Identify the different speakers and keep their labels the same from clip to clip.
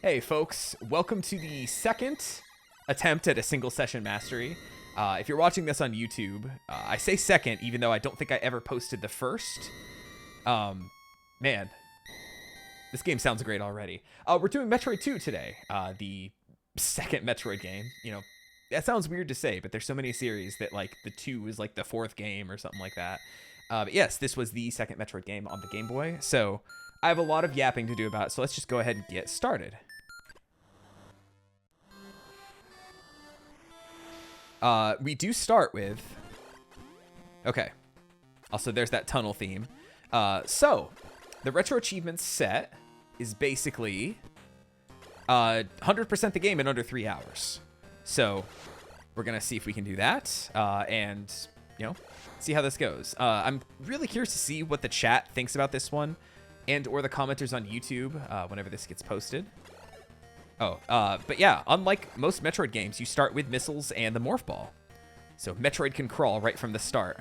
Speaker 1: Hey folks, welcome to the second attempt at a single session mastery. If you're watching this on YouTube, I say second even though I don't think I ever posted the first. Man, this game sounds great already. We're doing Metroid 2 today, the second Metroid game. You know, that sounds weird to say, but there's so many series that like the 2 is like the fourth game or something like that. But yes, this was the second Metroid game on the Game Boy, so I have a lot of yapping to do about it, so let's just go ahead and get started. We do start with... Okay. Also, there's that tunnel theme. So, the Retro Achievements set is basically 100% the game in under 3 hours. So, we're going to see if we can do that, and, you know, see how this goes. I'm really curious to see what the chat thinks about this one, and or the commenters on YouTube whenever this gets posted. But yeah, unlike most Metroid games, you start with missiles and the Morph Ball. So Metroid can crawl right from the start.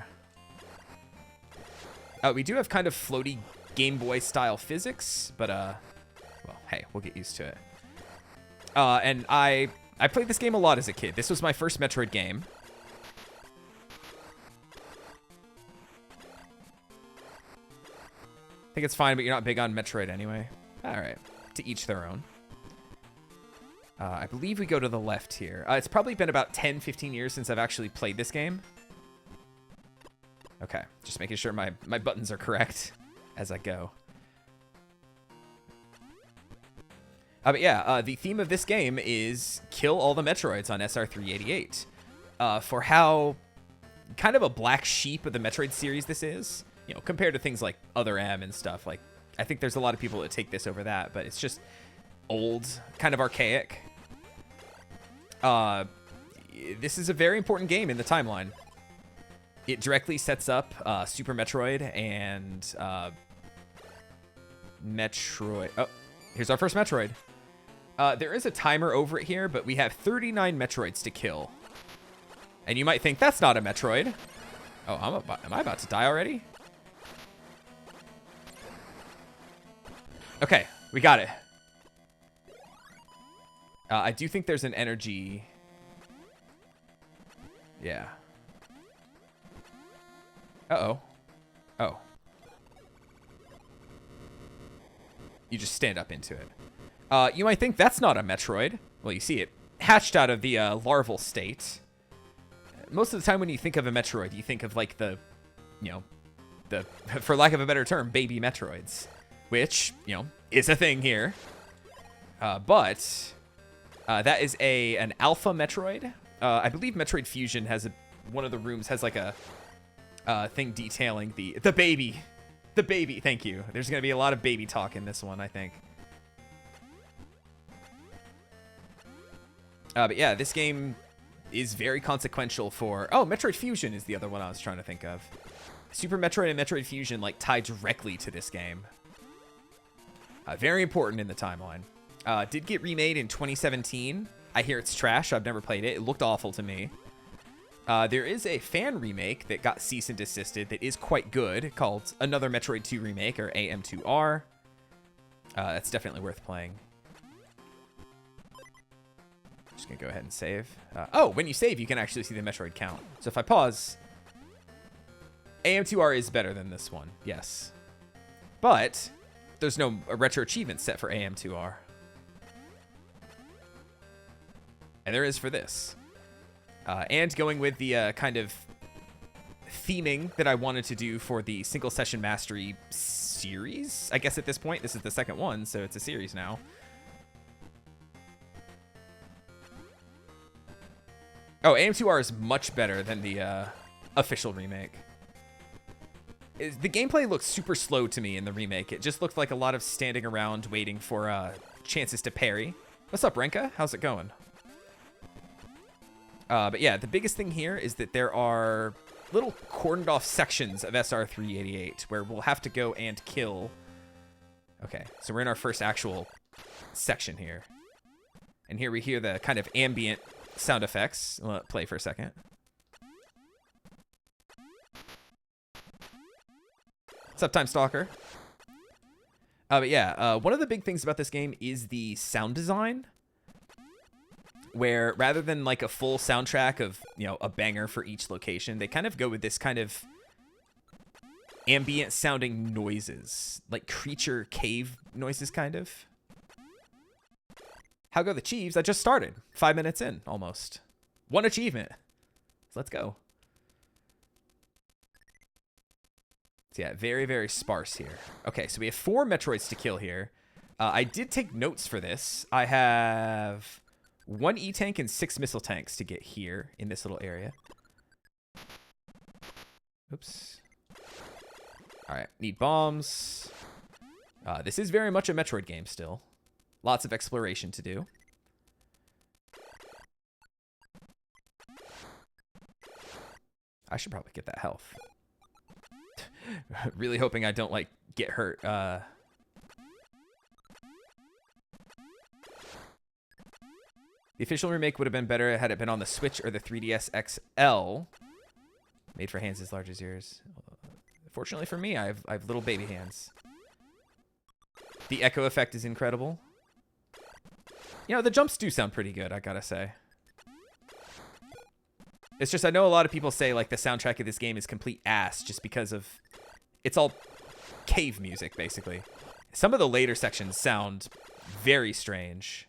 Speaker 1: We do have kind of floaty Game Boy style physics, but well, hey, we'll get used to it. And I played this game a lot as a kid. This was my first Metroid game. I think it's fine, but you're not big on Metroid anyway. All right, to each their own. I believe we go to the left here. It's probably been about 10-15 years since I've actually played this game. Okay, just making sure my buttons are correct as I go. But yeah, the theme of this game is kill all the Metroids on SR388. For how kind of a black sheep of the Metroid series this is, you know, compared to things like Other M and stuff. Like, I think there's a lot of people that take this over that, but it's just old, kind of archaic. This is a very important game in the timeline. It directly sets up Super Metroid and Metroid. Oh, here's our first Metroid. There is a timer over it here, but we have 39 Metroids to kill. And you might think that's not a Metroid. Oh, am I about to die already? Okay, we got it. I do think there's an energy. Yeah. Uh-oh. Oh. You just stand up into it. You might think that's not a Metroid. Well, you see it hatched out of the larval state. Most of the time when you think of a Metroid, you think of like the, you know, the, for lack of a better term, baby Metroids. Which, you know, is a thing here. But... that is an alpha Metroid. I believe Metroid Fusion has one of the rooms has like a thing detailing the baby. The baby, thank you. There's going to be a lot of baby talk in this one, I think. But yeah, this game is very consequential for... Oh, Metroid Fusion is the other one I was trying to think of. Super Metroid and Metroid Fusion like tie directly to this game. Very important in the timeline. Did get remade in 2017. I hear it's trash. I've never played it. It looked awful to me. There is a fan remake that got cease and desisted that is quite good, called Another Metroid 2 Remake, or AM2R. That's definitely worth playing. Just gonna go ahead and save. Oh, when you save, you can actually see the Metroid count. So if I pause, AM2R is better than this one, yes. But there's no retro achievement set for AM2R. And there is for this. And going with the kind of theming that I wanted to do for the single session mastery series. I guess at this point, this is the second one, so it's a series now. Oh, AM2R is much better than the official remake. The gameplay looks super slow to me in the remake. It just looked like a lot of standing around waiting for chances to parry. What's up, Renka? How's it going? But yeah, the biggest thing here is that there are little cordoned off sections of SR388 where we'll have to go and kill. Okay, so we're in our first actual section here. And here we hear the kind of ambient sound effects. I'll let it play for a second. What's up, Time Stalker? But yeah, one of the big things about this game is the sound design, where rather than like a full soundtrack of, you know, a banger for each location, they kind of go with this kind of ambient sounding noises, like creature cave noises, kind of. How go the Chiefs? I just started 5 minutes in, almost. One achievement. Let's go. So yeah, very, very sparse here. Okay, so we have 4 Metroids to kill here. I did take notes for this. I have 1 E-Tank and 6 missile tanks to get here in this little area. Oops. All right, need bombs. This is very much a Metroid game still. Lots of exploration to do. I should probably get that health. Really hoping I don't, like, get hurt. The official remake would have been better had it been on the Switch or the 3DS XL. Made for hands as large as yours. Fortunately for me, I have little baby hands. The echo effect is incredible. You know, the jumps do sound pretty good, I gotta say. It's just, I know a lot of people say, like, the soundtrack of this game is complete ass just because of... It's all cave music, basically. Some of the later sections sound very strange.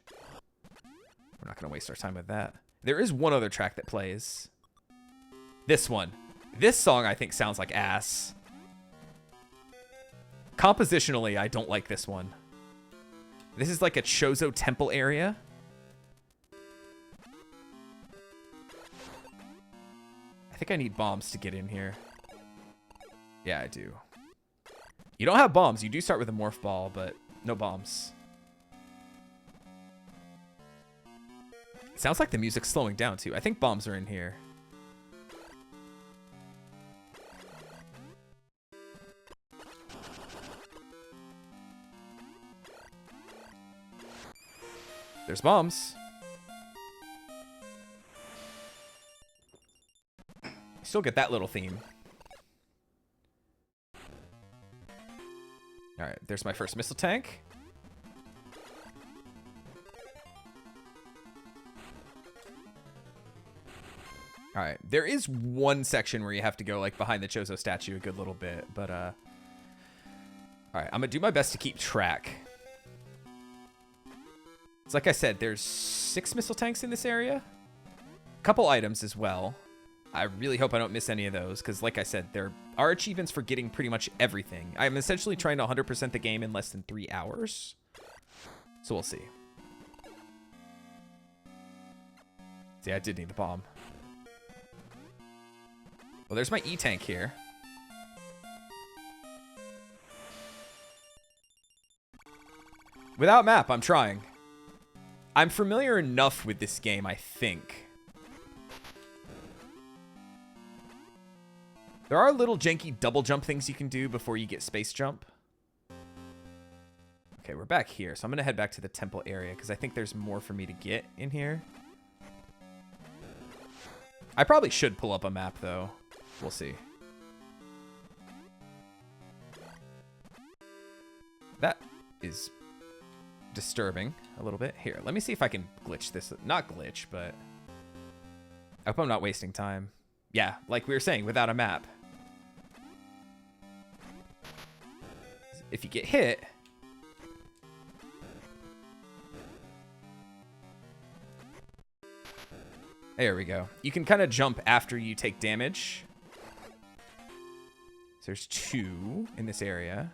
Speaker 1: We're not gonna waste our time with that. There is one other track that plays. This one. This song, I think, sounds like ass. Compositionally, I don't like this one. This is like a Chozo temple area. I think I need bombs to get in here. Yeah, I do. You don't have bombs. You do start with a morph ball, but no bombs. It sounds like the music's slowing down, too. I think bombs are in here. There's bombs. Still get that little theme. All right, there's my first missile tank. All right, there is one section where you have to go like behind the Chozo statue a good little bit, but all right, I'm gonna do my best to keep track. It's like I said, there's 6 missile tanks in this area. A couple items as well. I really hope I don't miss any of those, because like I said, there are achievements for getting pretty much everything. I'm essentially trying to 100% the game in less than 3 hours. So we'll see. See, I did need the bomb. Well, there's my E-Tank here. Without map, I'm trying. I'm familiar enough with this game, I think. There are little janky double jump things you can do before you get space jump. Okay, we're back here. So I'm going to head back to the temple area because I think there's more for me to get in here. I probably should pull up a map, though. We'll see. That is disturbing a little bit. Here, let me see if I can glitch this. Not glitch, but I hope I'm not wasting time. Yeah, like we were saying, without a map. If you get hit... There we go. You can kind of jump after you take damage. So there's 2 in this area.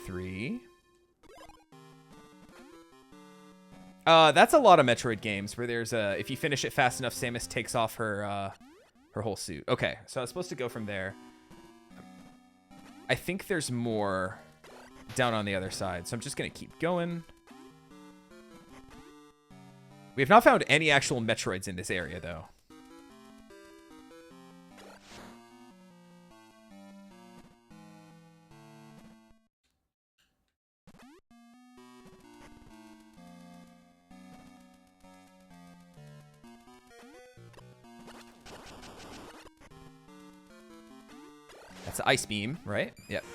Speaker 1: Three. That's a lot of Metroid games where there's a... If you finish it fast enough, Samus takes off her whole suit. Okay, so I was supposed to go from there. I think there's more down on the other side, so I'm just going to keep going. We have not found any actual Metroids in this area, though. That's the ice beam, right? Yep.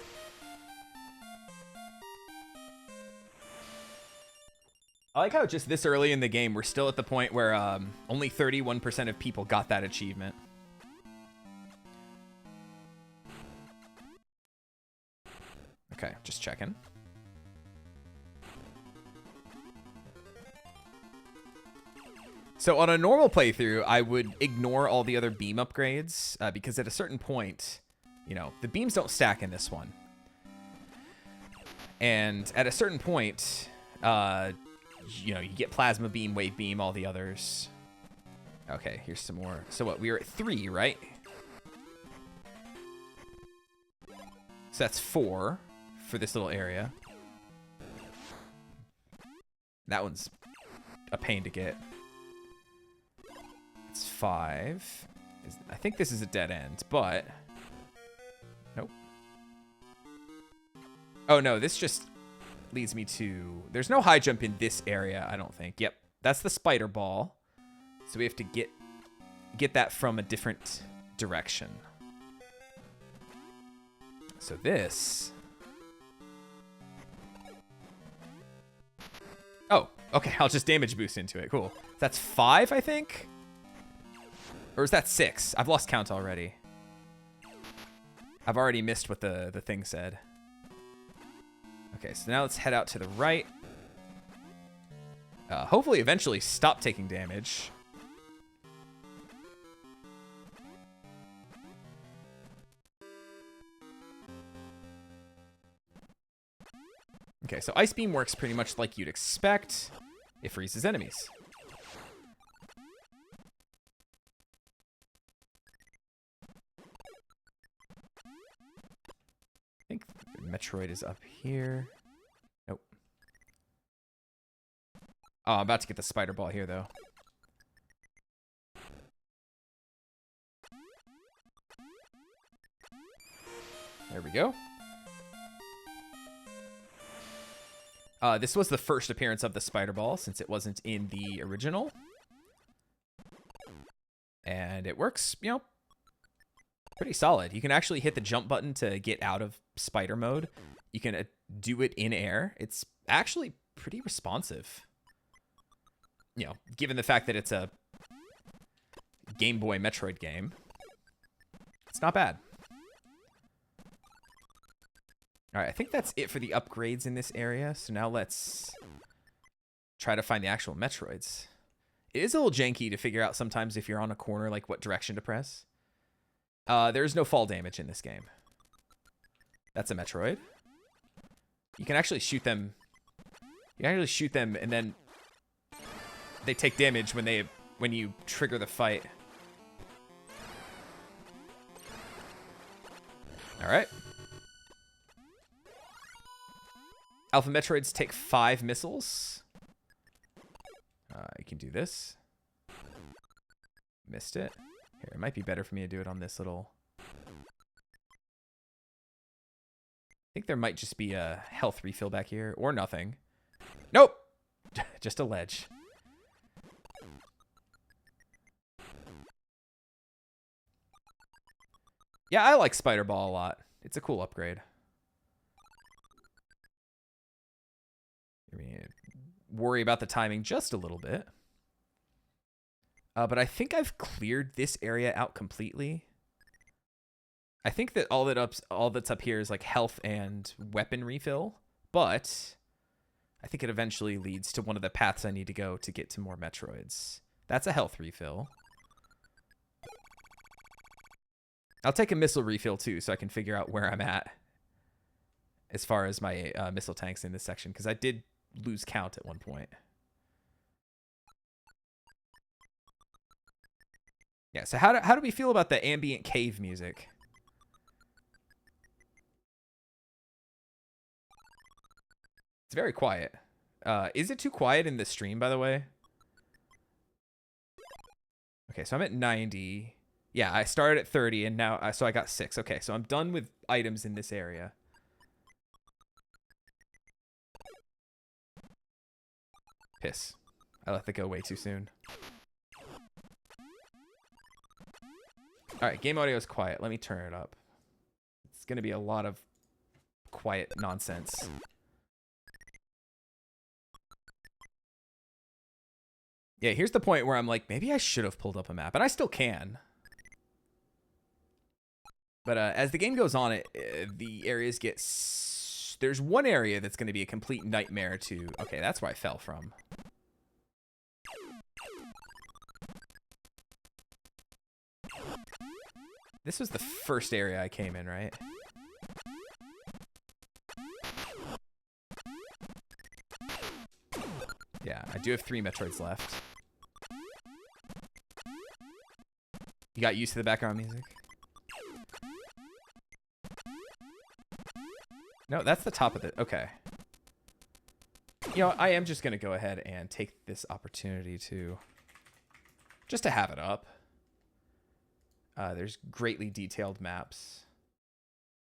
Speaker 1: I like how just this early in the game, we're still at the point where only 31% of people got that achievement. Okay, just checking. So on a normal playthrough, I would ignore all the other beam upgrades because at a certain point, you know, the beams don't stack in this one. And at a certain point, you know, you get plasma beam, wave beam, all the others. Okay, here's some more. So what, we were at 3, right? So that's 4 for this little area. That one's a pain to get. It's 5. I think this is a dead end, but... Nope. Oh, no, this just leads me to... There's no high jump in this area, I don't think. Yep, that's the spider ball. So we have to get that from a different direction. So this... Oh, okay, I'll just damage boost into it. Cool. That's 5, I think? Or is that 6? I've lost count already. I've already missed what the thing said. Okay, so now let's head out to the right. Hopefully eventually stop taking damage. Okay, so Ice Beam works pretty much like you'd expect. It freezes enemies. I think Metroid is up here. Nope. Oh, I'm about to get the spider ball here, though. There we go. This was the first appearance of the spider ball since it wasn't in the original. And it works, you know, pretty solid. You can actually hit the jump button to get out of spider mode. You can do it in air. It's actually pretty responsive. You know, given the fact that it's a Game Boy Metroid game. It's not bad. All right, I think that's it for the upgrades in this area. So now let's try to find the actual Metroids. It is a little janky to figure out sometimes if you're on a corner, like what direction to press. There's no fall damage in this game. That's a Metroid. You can actually shoot them. You can actually shoot them, and then they take damage when you trigger the fight. All right. Alpha Metroids take 5 missiles. You can do this. Missed it. Here, it might be better for me to do it on this little... I think there might just be a health refill back here, or nothing. Nope! Just a ledge. Yeah, I like Spider Ball a lot. It's a cool upgrade. Worry about the timing just a little bit. But I think I've cleared this area out completely. I think that all that's up here is like health and weapon refill, but I think it eventually leads to one of the paths I need to go to get to more Metroids. That's a health refill. I'll take a missile refill too, so I can figure out where I'm at as far as my missile tanks in this section, because I did lose count at one point. Yeah, so how do we feel about the ambient cave music? It's very quiet. Is it too quiet in the stream, by the way? Okay, so I'm at 90. Yeah, I started at 30, and now so I got 6. Okay, so I'm done with items in this area. Piss. I let that go way too soon. All right, game audio is quiet. Let me turn it up. It's going to be a lot of quiet nonsense. Yeah, here's the point where I'm like, maybe I should have pulled up a map. And I still can. But as the game goes on, the areas get... There's one area that's going to be a complete nightmare to... Okay, that's where I fell from. This was the first area I came in, right? Yeah, I do have 3 Metroids left. You got used to the background music? No, that's the top of the... Okay. You know, I am just going to go ahead and take this opportunity to... Just to have it up. There's greatly detailed maps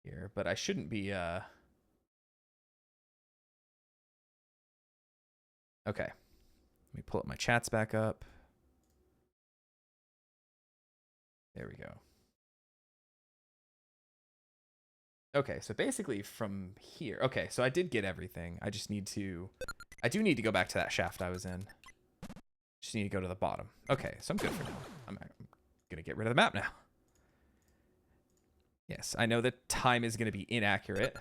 Speaker 1: here, but I shouldn't be... Okay. Let me pull up my chats back up. There we go. Okay, so basically from here... Okay, so I did get everything. I just need to... I do need to go back to that shaft I was in. Just need to go to the bottom. Okay, so I'm good for now. I'm going to get rid of the map now. Yes, I know that time is going to be inaccurate.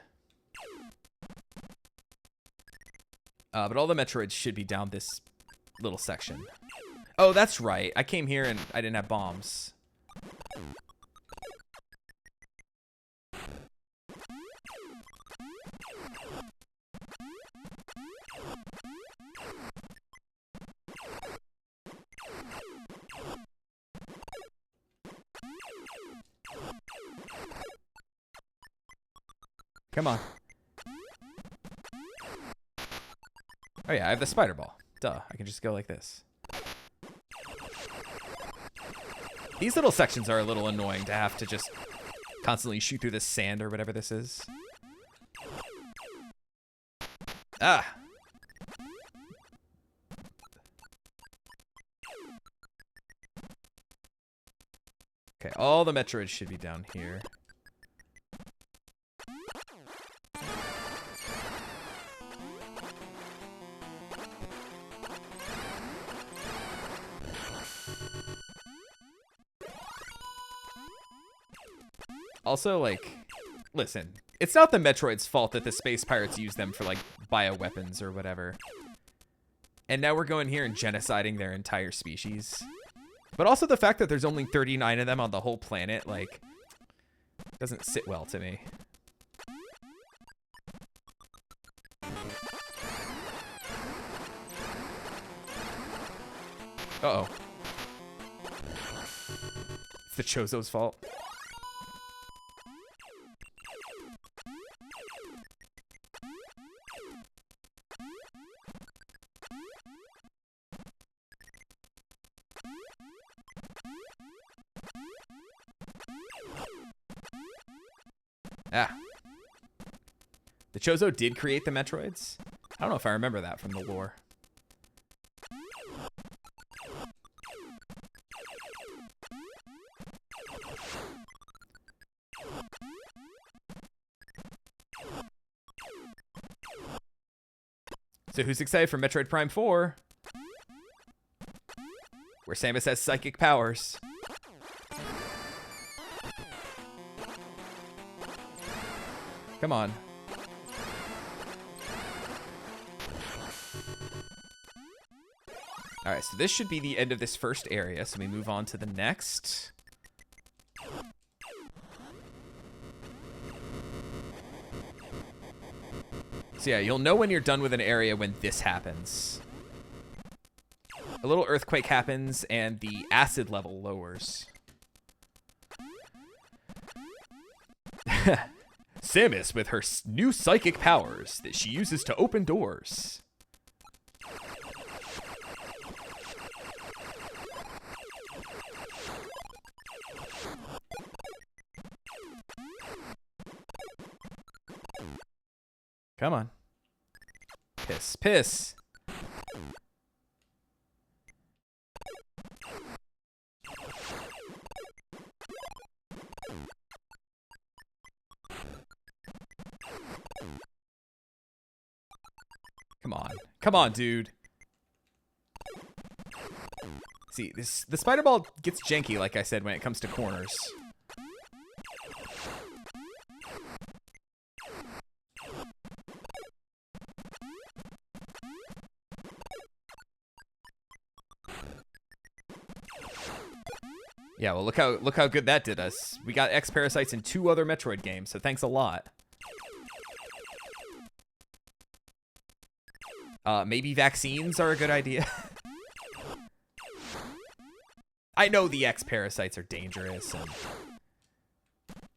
Speaker 1: But all the Metroids should be down this little section. Oh, that's right. I came here and I didn't have bombs. Come on. Oh yeah, I have the spider ball. Duh, I can just go like this. These little sections are a little annoying to have to just constantly shoot through this sand or whatever this is. Ah! Okay, all the Metroids should be down here. Also, like, listen, it's not the Metroid's fault that the space pirates use them for, like, bioweapons or whatever. And now we're going here and genociding their entire species. But also the fact that there's only 39 of them on the whole planet, like, doesn't sit well to me. Uh-oh. It's the Chozo's fault. Ah. The Chozo did create the Metroids? I don't know if I remember that from the lore. So who's excited for Metroid Prime 4? Where Samus has psychic powers. Come on. Alright, so this should be the end of this first area, so we move on to the next. So yeah, you'll know when you're done with an area when this happens. A little earthquake happens, and the acid level lowers. Samus with her new psychic powers that she uses to open doors. Come on. Piss, piss. Come on. Come on, dude. See, the spider ball gets janky, like I said, when it comes to corners. Yeah, well, look how good that did us. We got X parasites in 2 other Metroid games, so thanks a lot. Maybe vaccines are a good idea. I know the X parasites are dangerous,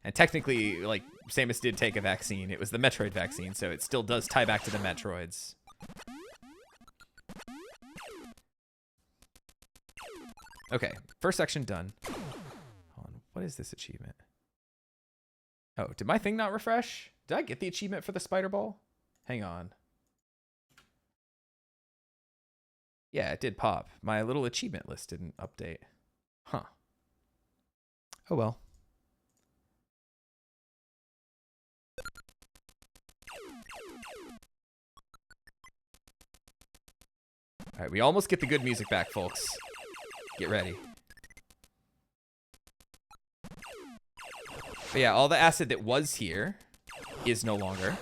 Speaker 1: and technically, like, Samus did take a vaccine. It was the Metroid vaccine, so it still does tie back to the Metroids. Okay, first section done. Hold on, what is this achievement? Oh, did my thing not refresh? Did I get the achievement for the spider ball? Hang on. Yeah, it did pop. My little achievement list didn't update. Huh. Oh well. All right, we almost get the good music back, folks. Get ready. But yeah, all the acid that was here is no longer.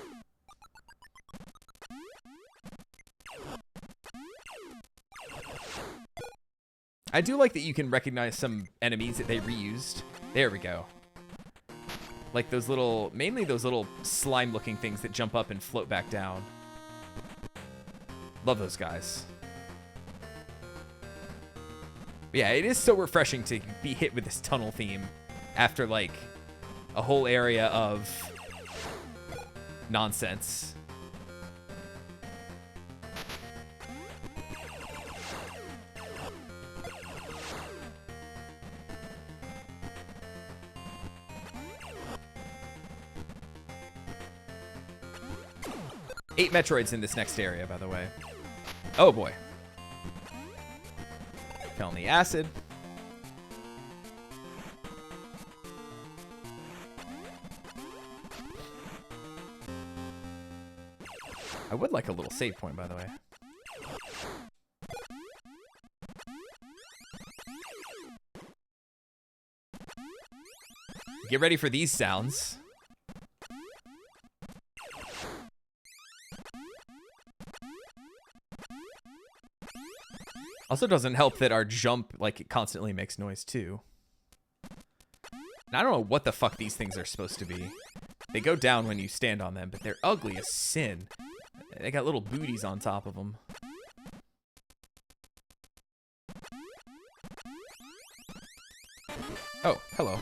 Speaker 1: I do like that you can recognize some enemies that they reused. There we go. Like those little, mainly those little slime-looking things that jump up and float back down. Love those guys. But yeah, it is so refreshing to be hit with this tunnel theme after, like, a whole area of nonsense. Eight Metroids in this next area, by the way. Oh boy. Fell in the acid. I would like a little save point, by the way. Get ready for these sounds. Also doesn't help that our jump, like, it constantly makes noise, too. And I don't know what the fuck these things are supposed to be. They go down when you stand on them, but they're ugly as sin. They got little booties on top of them. Oh, hello.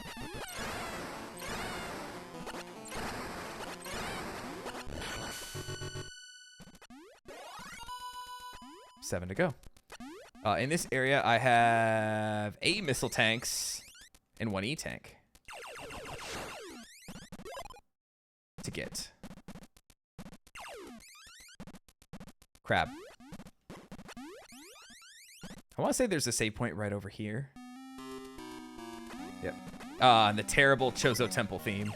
Speaker 1: Seven to go. In this area, I have 8 missile tanks and 1 E-tank to get. Crab. I want to say there's a save point right over here. Yep. And the terrible Chozo Temple theme.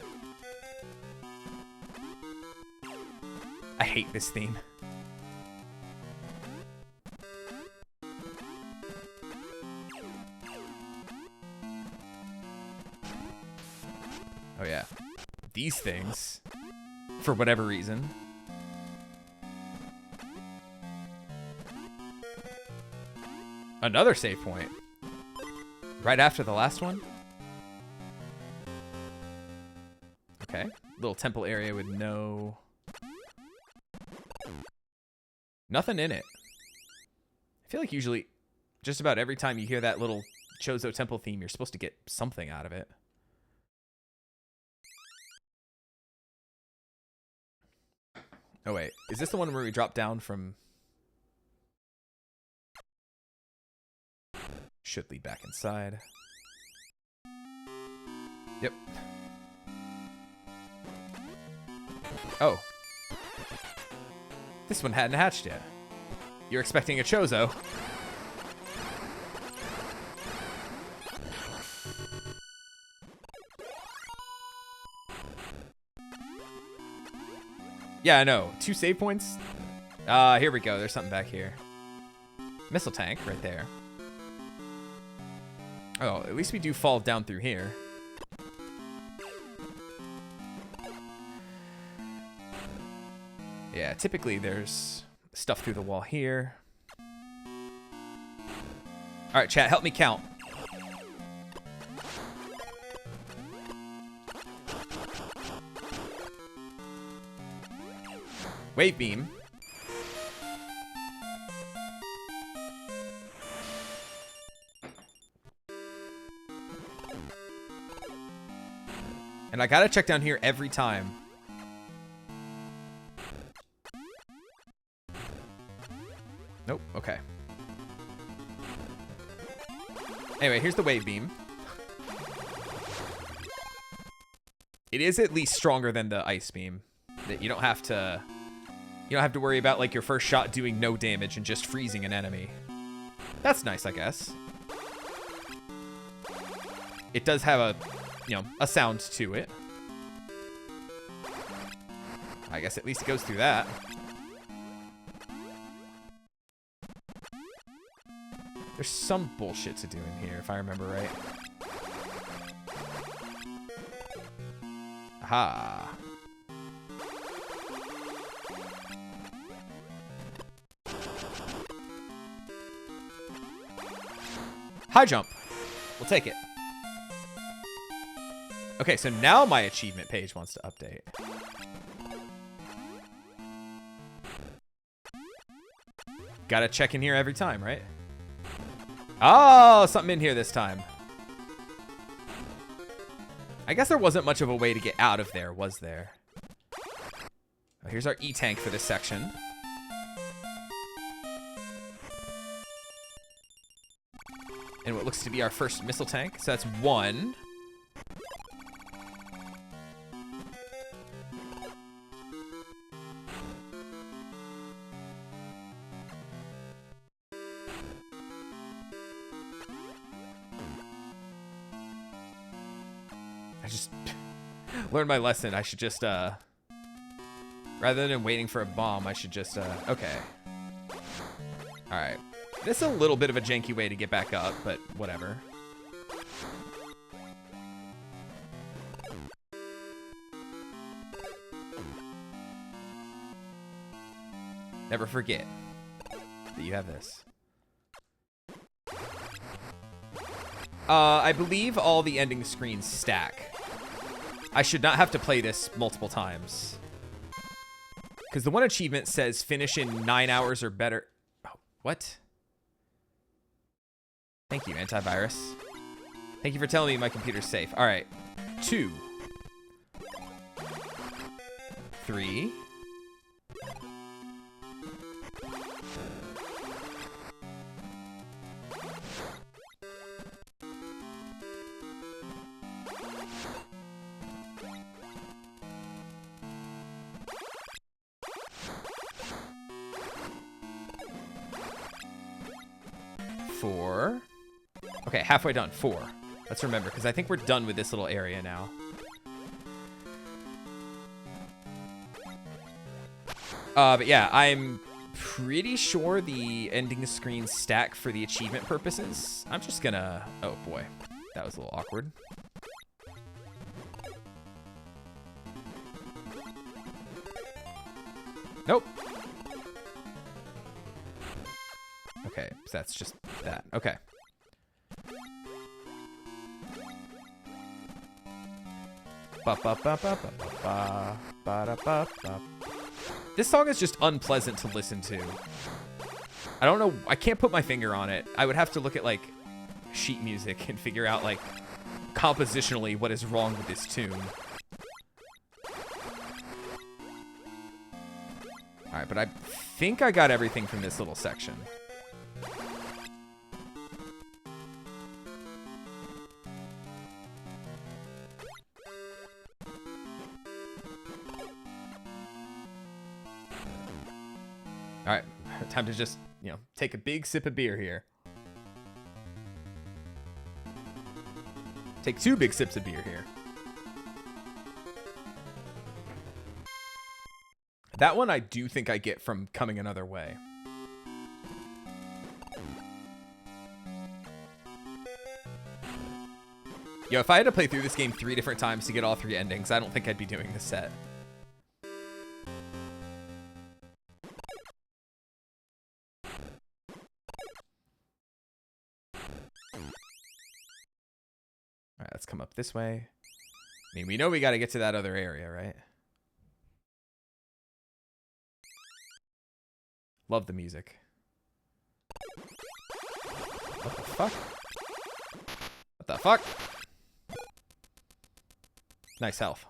Speaker 1: I hate this theme. Oh yeah. These things, for whatever reason. Another save point. Right after the last one. Okay. Little temple area with nothing in it. I feel like usually, just about every time you hear that little Chozo Temple theme, you're supposed to get something out of it. Oh wait, is this the one where we drop down from? Should lead back inside. Yep. Oh. This one hadn't hatched yet. You're expecting a Chozo. Yeah, I know. 2 save points? Here we go. There's something back here. Missile tank right there. Oh, at least we do fall down through here. Yeah, typically there's stuff through the wall here. All right, chat, help me count. Wave beam. And I gotta check down here every time. Nope, okay. Anyway, here's the wave beam. It is at least stronger than the ice beam. That you don't have to worry about like your first shot doing no damage and just freezing an enemy. That's nice, I guess. It does have a, a sound to it. I guess at least it goes through that. There's some bullshit to do in here, if I remember right. Aha. High jump. We'll take it. Okay, so now my achievement page wants to update. Gotta check in here every time, right? Oh, something in here this time. I guess there wasn't much of a way to get out of there, was there? Oh, here's our E-tank for this section. And what looks to be our first missile tank. So that's one. I just learned my lesson. I should just, rather than waiting for a bomb, I should just, okay. All right. This is a little bit of a janky way to get back up, but whatever. Never forget that you have this. I believe all the ending screens stack. I should not have to play this multiple times. Because the one achievement says finish in 9 hours or better. Oh, what? Thank you, antivirus. Thank you for telling me my computer's safe. All right. 2. 3. 4. Okay, halfway done. 4. Let's remember, because I think we're done with this little area now. But yeah, I'm pretty sure the ending screens stack for the achievement purposes. I'm just gonna... Oh, boy. That was a little awkward. Nope. Okay, so that's just that. Okay. This song is just unpleasant to listen to. I don't know. I can't put my finger on it. I would have to look at, like, sheet music and figure out, like, compositionally what is wrong with this tune. Alright, but I think I got everything from this little section. Alright, time to just, take a big sip of beer here. Take 2 big sips of beer here. That one I do think I get from coming another way. Yo, if I had to play through this game 3 different times to get all 3 endings, I don't think I'd be doing this set. Alright, let's come up this way. I mean, we know we gotta get to that other area, right? Love the music. What the fuck? What the fuck? Nice health.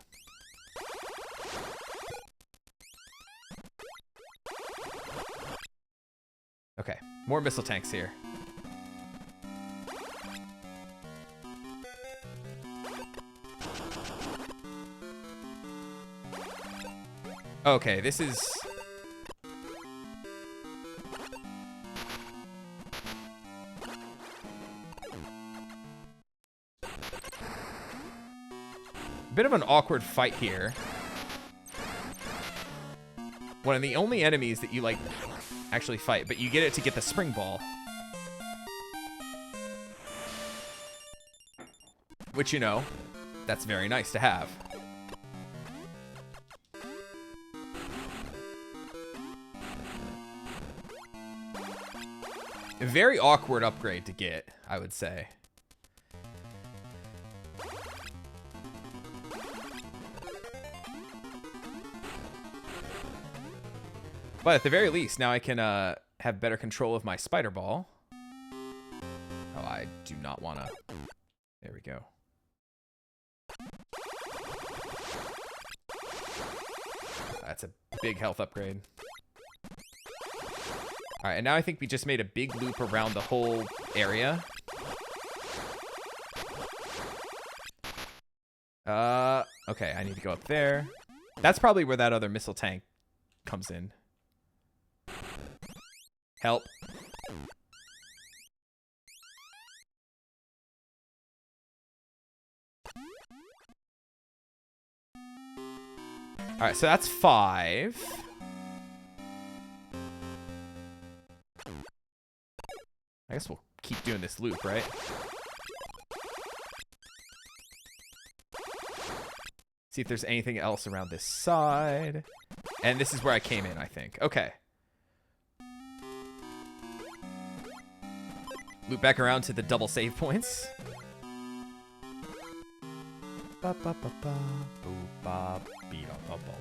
Speaker 1: Okay, more missile tanks here. Okay, this is... bit of an awkward fight here. One of the only enemies that you, like, actually fight, but you get it to get the spring ball. Which, you know, that's very nice to have. A very awkward upgrade to get, I would say. But at the very least, now I can have better control of my spider ball. Oh, I do not want to... There we go. That's a big health upgrade. Alright, and now I think we just made a big loop around the whole area. Okay, I need to go up there. That's probably where that other missile tank comes in. Help. Alright, so that's 5. I guess we'll keep doing this loop, right? See if there's anything else around this side. And this is where I came in, I think. Okay. Loop back around to the double save points. Ba ba ba ba, boo ba bee ba ba.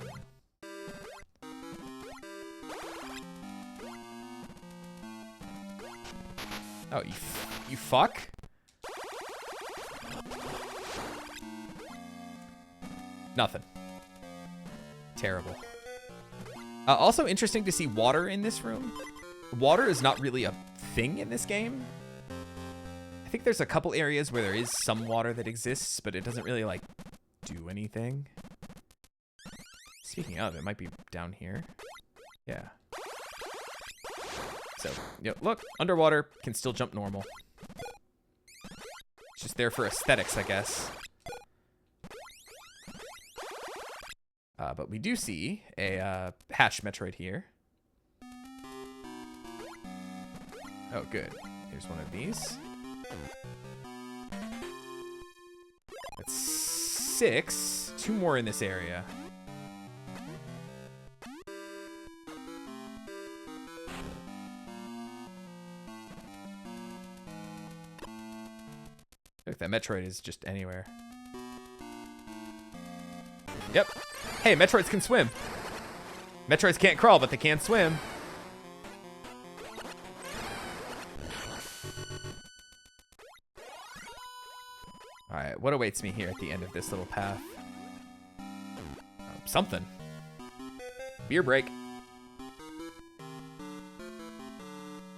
Speaker 1: Oh, you fuck? Nothing. Terrible. Also interesting to see water in this room. Water is not really a thing in this game. I think there's a couple areas where there is some water that exists, but it doesn't really, like, do anything. Speaking of, it might be down here. Yeah. So, you know, look, underwater can still jump normal. It's just there for aesthetics, I guess. But we do see a hatched Metroid here. Oh, good. Here's one of these. That's 6. 2 more in this area. Look, that Metroid is just anywhere. Yep. Hey, Metroids can swim. Metroids can't crawl, but they can swim. Alright, what awaits me here at the end of this little path? Something. Beer break.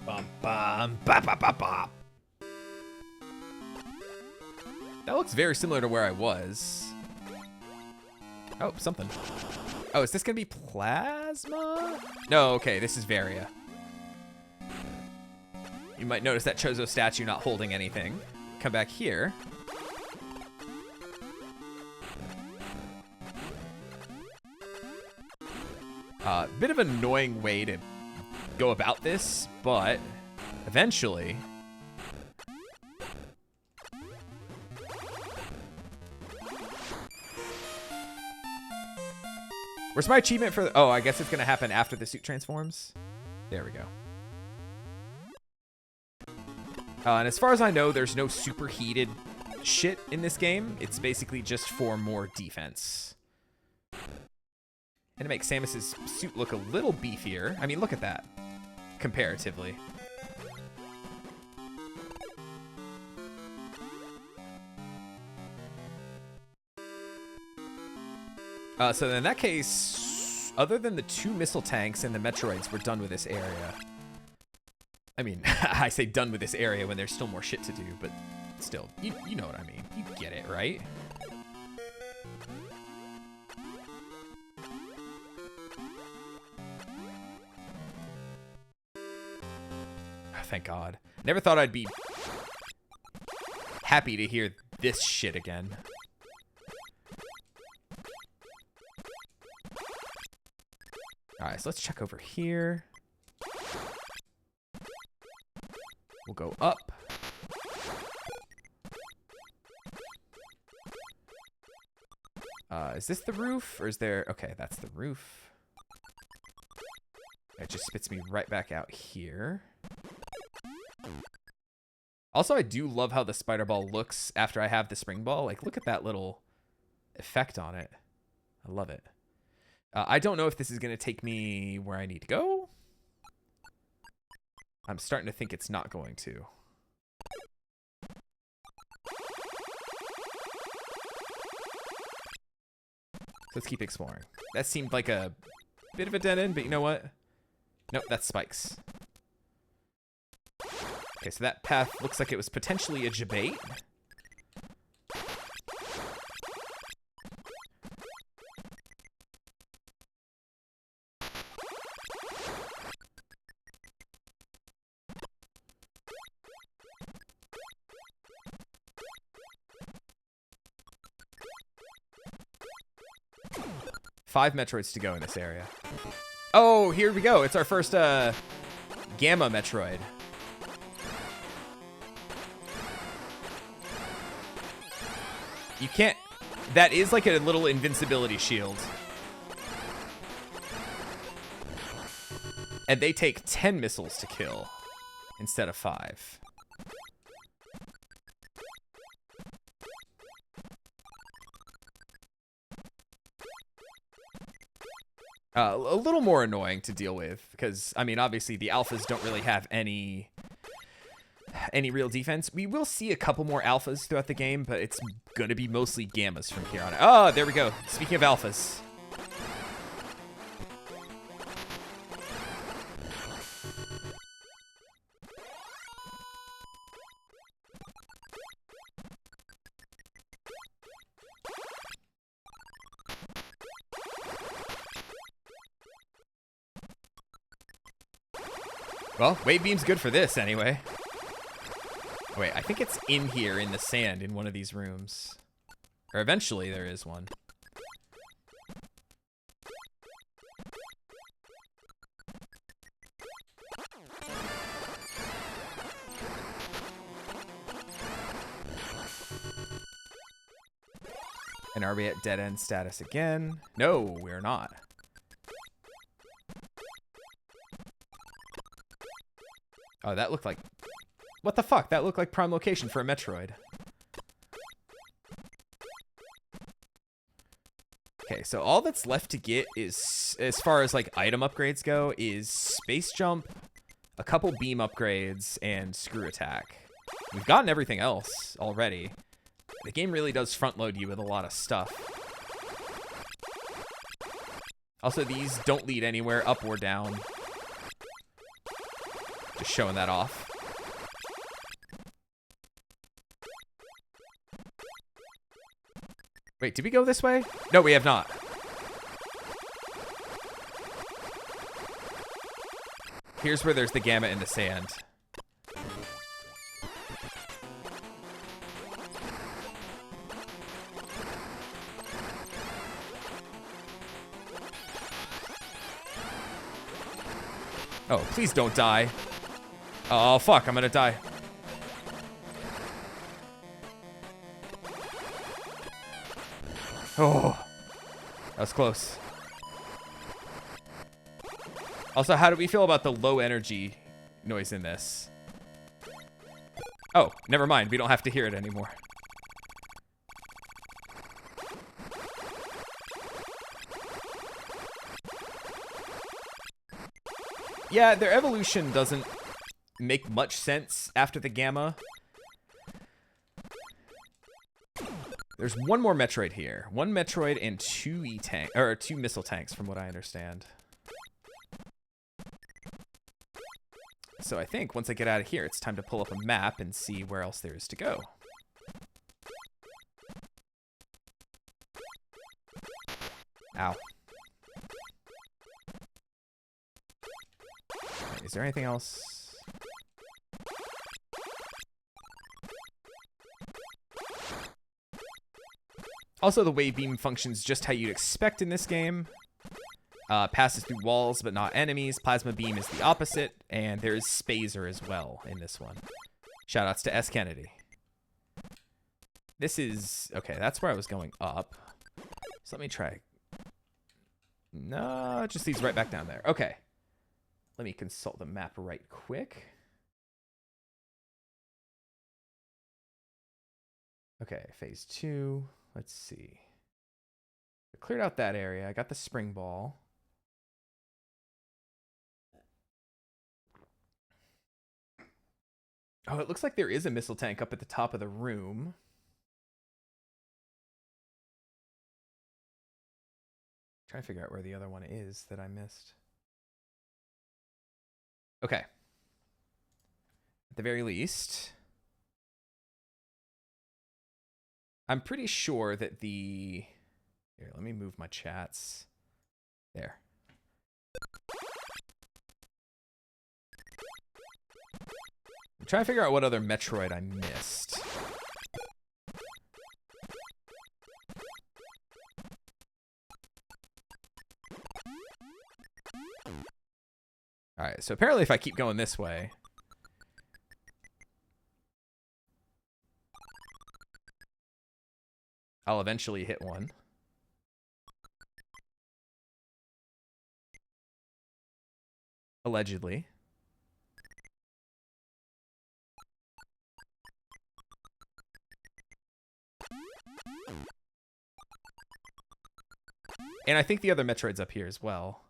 Speaker 1: Bum bum ba ba ba ba. That looks very similar to where I was. Oh, something. Oh, is this gonna be plasma? No, okay, this is Varia. You might notice that Chozo statue not holding anything. Come back here. Bit of an annoying way to go about this, but eventually... Where's my achievement for... Oh, I guess it's going to happen after the suit transforms. There we go. And as far as I know, there's no superheated shit in this game. It's basically just for more defense. And to make Samus's suit look a little beefier. I mean, look at that. Comparatively. So in that case, other than the 2 missile tanks and the Metroids, we're done with this area. I mean, I say done with this area when there's still more shit to do, but still, you know what I mean. You get it, right? Oh, thank God. Never thought I'd be happy to hear this shit again. Alright, so let's check over here. We'll go up. Is this the roof? Or is there... Okay, that's the roof. It just spits me right back out here. Also, I do love how the spider ball looks after I have the spring ball. Like, look at that little effect on it. I love it. I don't know if this is going to take me where I need to go. I'm starting to think it's not going to. Let's keep exploring. That seemed like a bit of a dead end, but you know what? Nope, that's spikes. Okay, so that path looks like it was potentially a debate. Five Metroids to go in this area. Oh, here we go. It's our first Gamma Metroid. You can't... That is like a little invincibility shield. And they take 10 missiles to kill instead of 5. A little more annoying to deal with because, I mean, obviously the alphas don't really have any real defense. We will see a couple more alphas throughout the game, but it's going to be mostly gammas from here on out. Oh, there we go. Speaking of alphas. Well, wave beam's good for this anyway. Oh, wait, I think it's in here in the sand in one of these rooms. Or eventually there is one. And are we at dead end status again? No, we're not. Oh, that looked like... What the fuck? That looked like prime location for a Metroid. Okay, so all that's left to get is, as far as like item upgrades go, is space jump, a couple beam upgrades, and screw attack. We've gotten everything else already. The game really does front load you with a lot of stuff. Also, these don't lead anywhere up or down. Just showing that off. Wait, did we go this way? No, we have not. Here's where there's the gamma in the sand. Oh, please don't die. Oh, fuck, I'm gonna die. Oh, that was close. Also, how do we feel about the low energy noise in this? Oh, never mind. We don't have to hear it anymore. Yeah, their evolution doesn't make much sense after the Gamma. There's one more Metroid here. One Metroid and two E-tank, or two missile tanks, from what I understand. So I think once I get out of here, it's time to pull up a map and see where else there is to go. Ow. Right, is there anything else? Also, the wave beam functions just how you'd expect in this game. Passes through walls, but not enemies. Plasma beam is the opposite. And there is Spazer as well in this one. Shoutouts to S. Kennedy. This is... Okay, that's where I was going up. So let me try. No, it just leads right back down there. Okay. Let me consult the map right quick. Okay, phase 2. Let's see. I cleared out that area. I got the spring ball. Oh, it looks like there is a missile tank up at the top of the room. Trying to figure out where the other one is that I missed. Okay. At the very least, I'm pretty sure that the... Here, let me move my chats. There. I'm trying to figure out what other Metroid I missed. Alright, so apparently if I keep going this way... I'll eventually hit one. Allegedly. And I think the other Metroid's up here as well.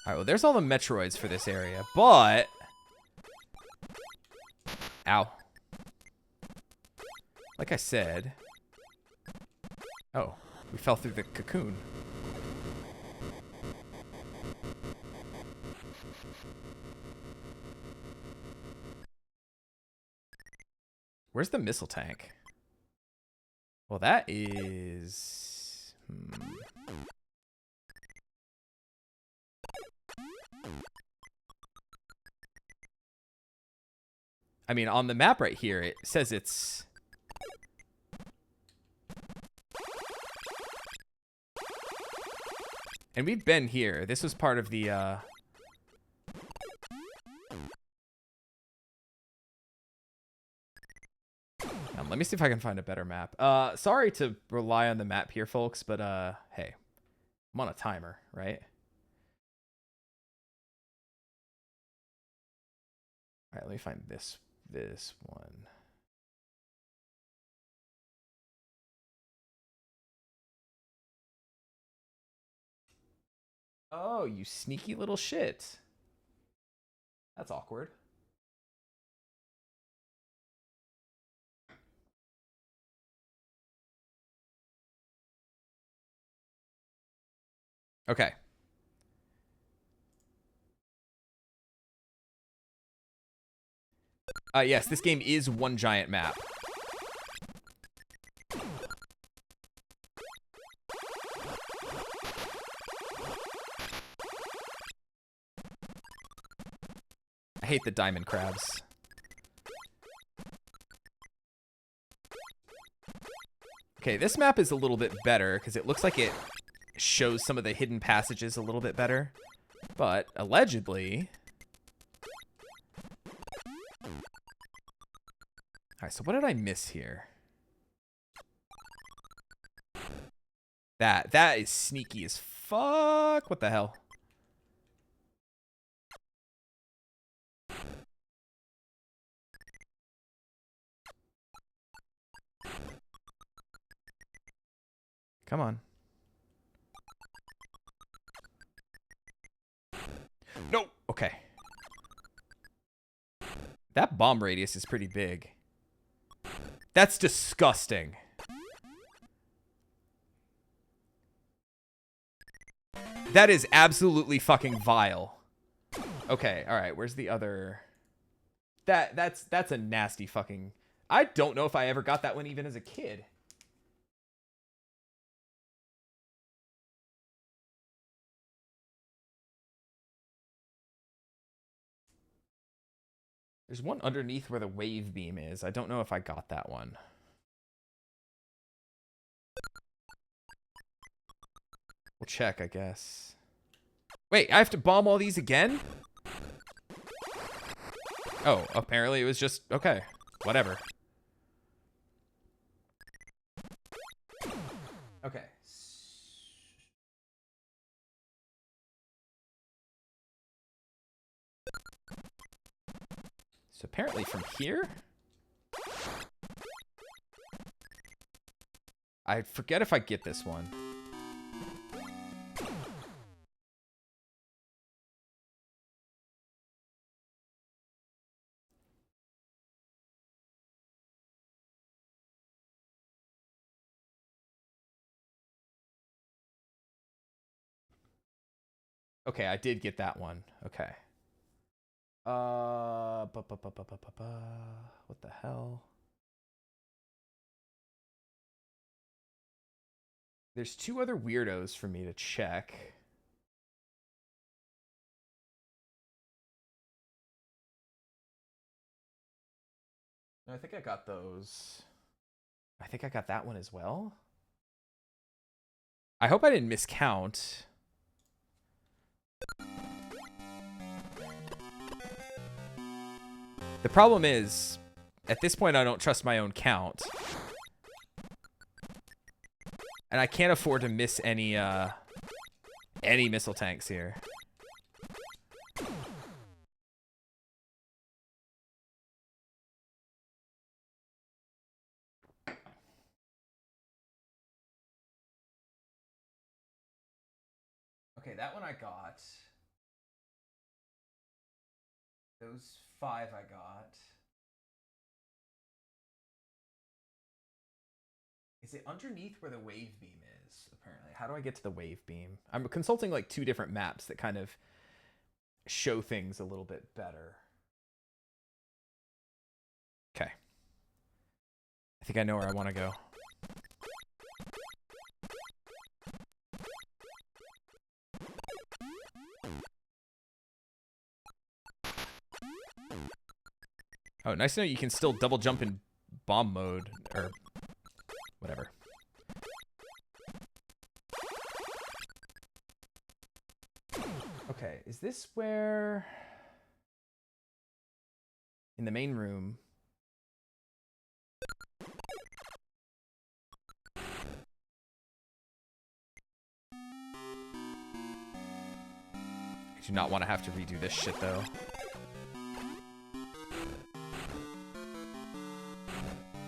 Speaker 1: Alright, well, there's all the Metroids for this area, but... Ow. Like I said... Oh, we fell through the cocoon. Where's the missile tank? Well, that is... I mean, on the map right here, it says it's... And we've been here. This was part of the, let me see if I can find a better map. Sorry to rely on the map here, folks, but, hey. I'm on a timer, right? Alright, let me find this one. Oh, you sneaky little shit. That's awkward. Okay. Yes, this game is one giant map. I hate the diamond crabs. Okay, this map is a little bit better because it looks like it shows some of the hidden passages a little bit better. But allegedly... Alright, so what did I miss here? That is sneaky as fuck. What the hell? Come on. No. Okay. That bomb radius is pretty big. That's disgusting. That is absolutely fucking vile. Okay, all right. Where's the other? That's a nasty fucking. I don't know if I ever got that one even as a kid. There's one underneath where the wave beam is. I don't know if I got that one. We'll check, I guess. Wait, I have to bomb all these again? Oh, apparently it was just... Okay, whatever. Okay. So apparently from here? I forget if I get this one. Okay, I did get that one. Okay. What the hell? There's two other weirdos for me to check. No, I think I got those. I think I got that one as well. I hope I didn't miscount. The problem is, at this point, I don't trust my own count. And I can't afford to miss any missile tanks here. Okay, that one I got. Those 5 I got. Is it underneath where the wave beam is, apparently? How do I get to the wave beam? I'm consulting like 2 different maps that kind of show things a little bit better. Okay. I think I know where I want to go. Oh, nice to know you can still double jump in bomb mode, or whatever. Okay, is this where... In the main room... I do not want to have to redo this shit, though.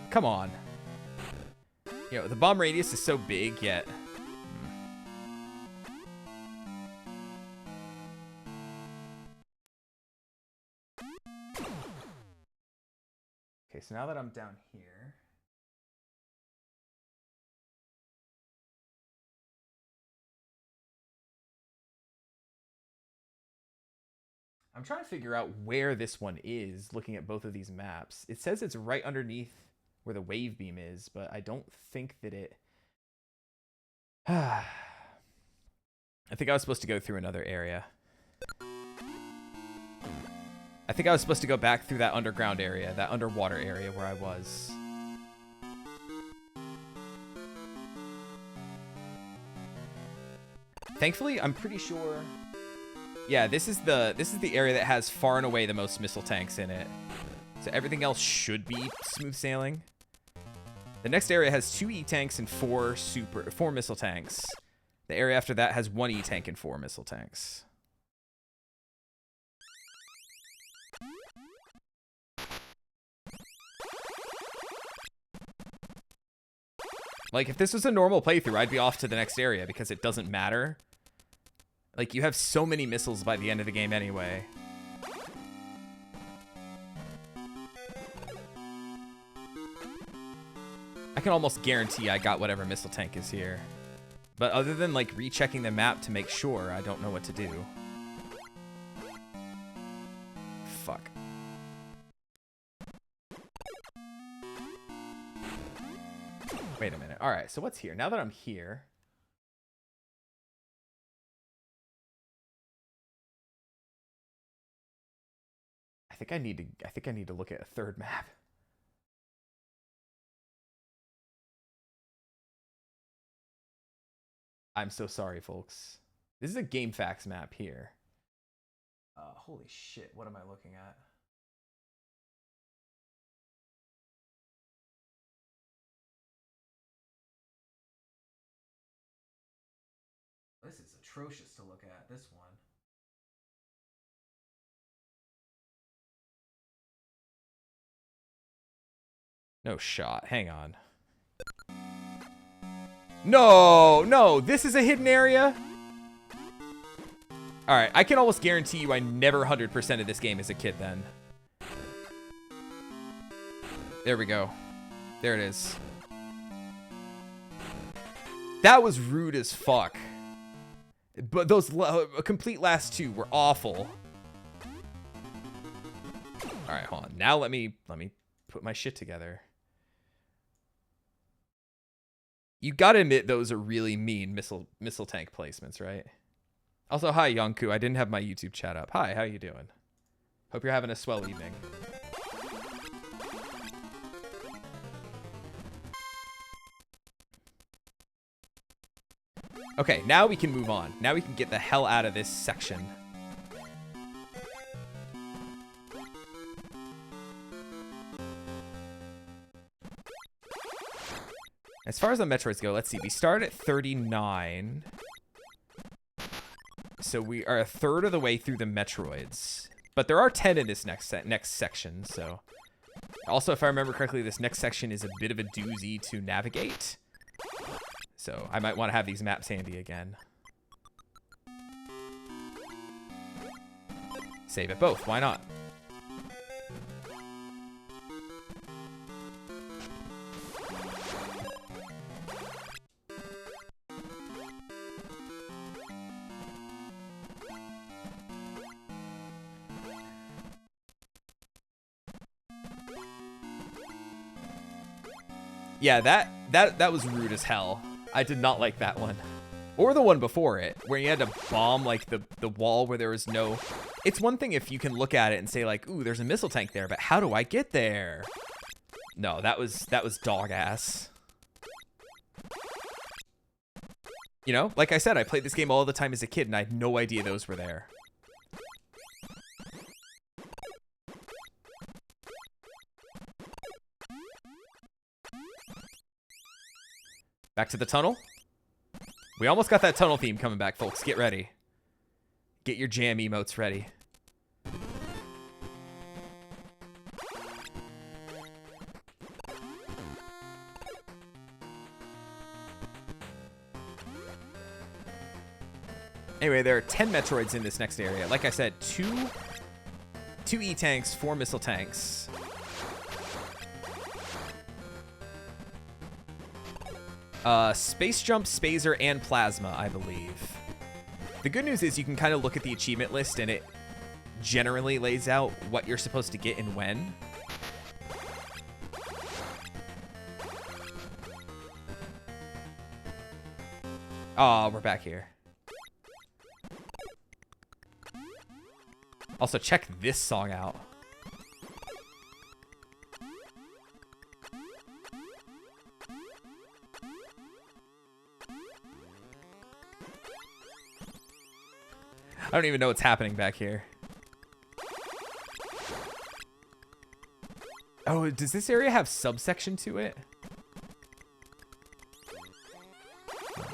Speaker 1: Come on. You know, the bomb radius is so big, yet... Okay, so now that I'm down here... I'm trying to figure out where this one is, looking at both of these maps. It says it's right underneath where the wave beam is, but I don't think that it... I think I was supposed to go through another area. I think I was supposed to go back through that underground area, that underwater area where I was. Thankfully, I'm pretty sure. Yeah, this is the area that has far and away the most missile tanks in it. So everything else should be smooth sailing. The next area has 2 E-tanks and 4 missile tanks. The area after that has 1 E-tank and 4 missile tanks. Like, if this was a normal playthrough, I'd be off to the next area because it doesn't matter. Like, you have so many missiles by the end of the game anyway. I can almost guarantee I got whatever missile tank is here. But other than, like, rechecking the map to make sure, I don't know what to do. Fuck. Wait a minute. Alright, so what's here? Now that I'm here... I think I need to look at a third map. I'm so sorry, folks. This is a GameFAQs map here. Holy shit, what am I looking at? This is atrocious to look at, this one. No shot, hang on. No, this is a hidden area? Alright, I can almost guarantee you I never 100% of this game as a kid then. There we go. There it is. That was rude as fuck. But those complete last 2 were awful. Alright, hold on. Now let me put my shit together. You gotta admit those are really mean missile tank placements, right? Also, hi, Yonku. I didn't have my YouTube chat up. Hi, how you doing? Hope you're having a swell evening. Okay, now we can move on. Now we can get the hell out of this section. As far as the Metroids go, let's see. We start at 39. So we are a third of the way through the Metroids. But there are 10 in this next section, so... Also, if I remember correctly, this next section is a bit of a doozy to navigate. So I might want to have these maps handy again. Save it both, why not? Yeah, that was rude as hell. I did not like that one. Or the one before it, where you had to bomb, like, the wall where there was no... It's one thing if you can look at it and say, like, ooh, there's a missile tank there, but how do I get there? No, that was dog ass. You know, like I said, I played this game all the time as a kid, and I had no idea those were there. Back to the tunnel. We almost got that tunnel theme coming back, folks. Get ready. Get your jam emotes ready. Anyway, there are 10 Metroids in this next area. Like I said, two E-tanks, 4 missile tanks. Space Jump, Spazer, and Plasma, I believe. The good news is you can kind of look at the achievement list and it generally lays out what you're supposed to get and when. Oh, we're back here. Also, check this song out. I don't even know what's happening back here. Oh, does this area have subsection to it?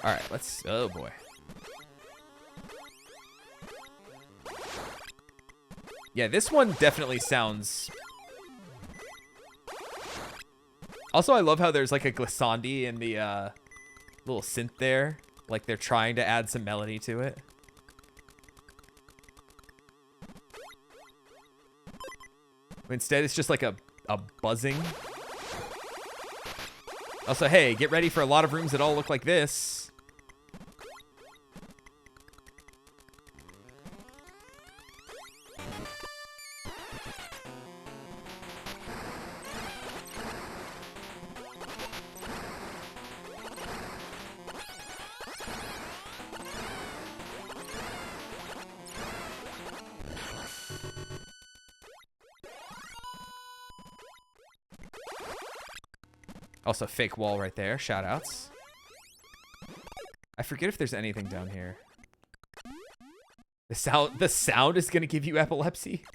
Speaker 1: All right, let's... Oh, boy. Yeah, this one definitely sounds... Also, I love how there's like a glissandi in the little synth there. Like they're trying to add some melody to it. Instead, it's just like a buzzing. Also, hey, get ready for a lot of rooms that all look like this. Also, fake wall right there. Shoutouts. I forget if there's anything down here. The sound is gonna give you epilepsy.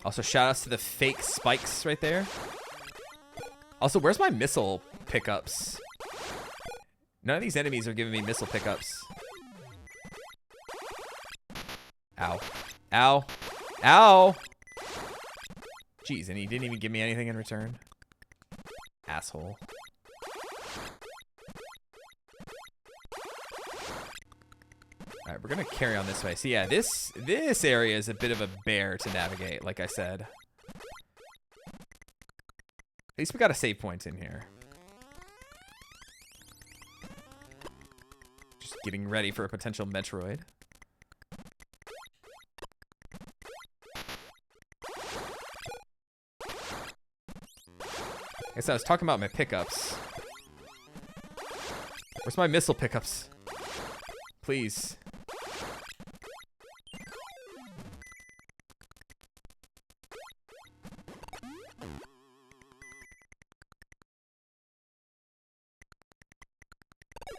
Speaker 1: Also, shoutouts to the fake spikes right there. Also, where's my missile pickups? None of these enemies are giving me missile pickups. Ow. Ow. Ow! Jeez, and he didn't even give me anything in return. Asshole. Alright, we're gonna carry on this way. So yeah, this area is a bit of a bear to navigate, like I said. At least we got a save point in here. Getting ready for a potential Metroid. I guess I was talking about my pickups. Where's my missile pickups? Please.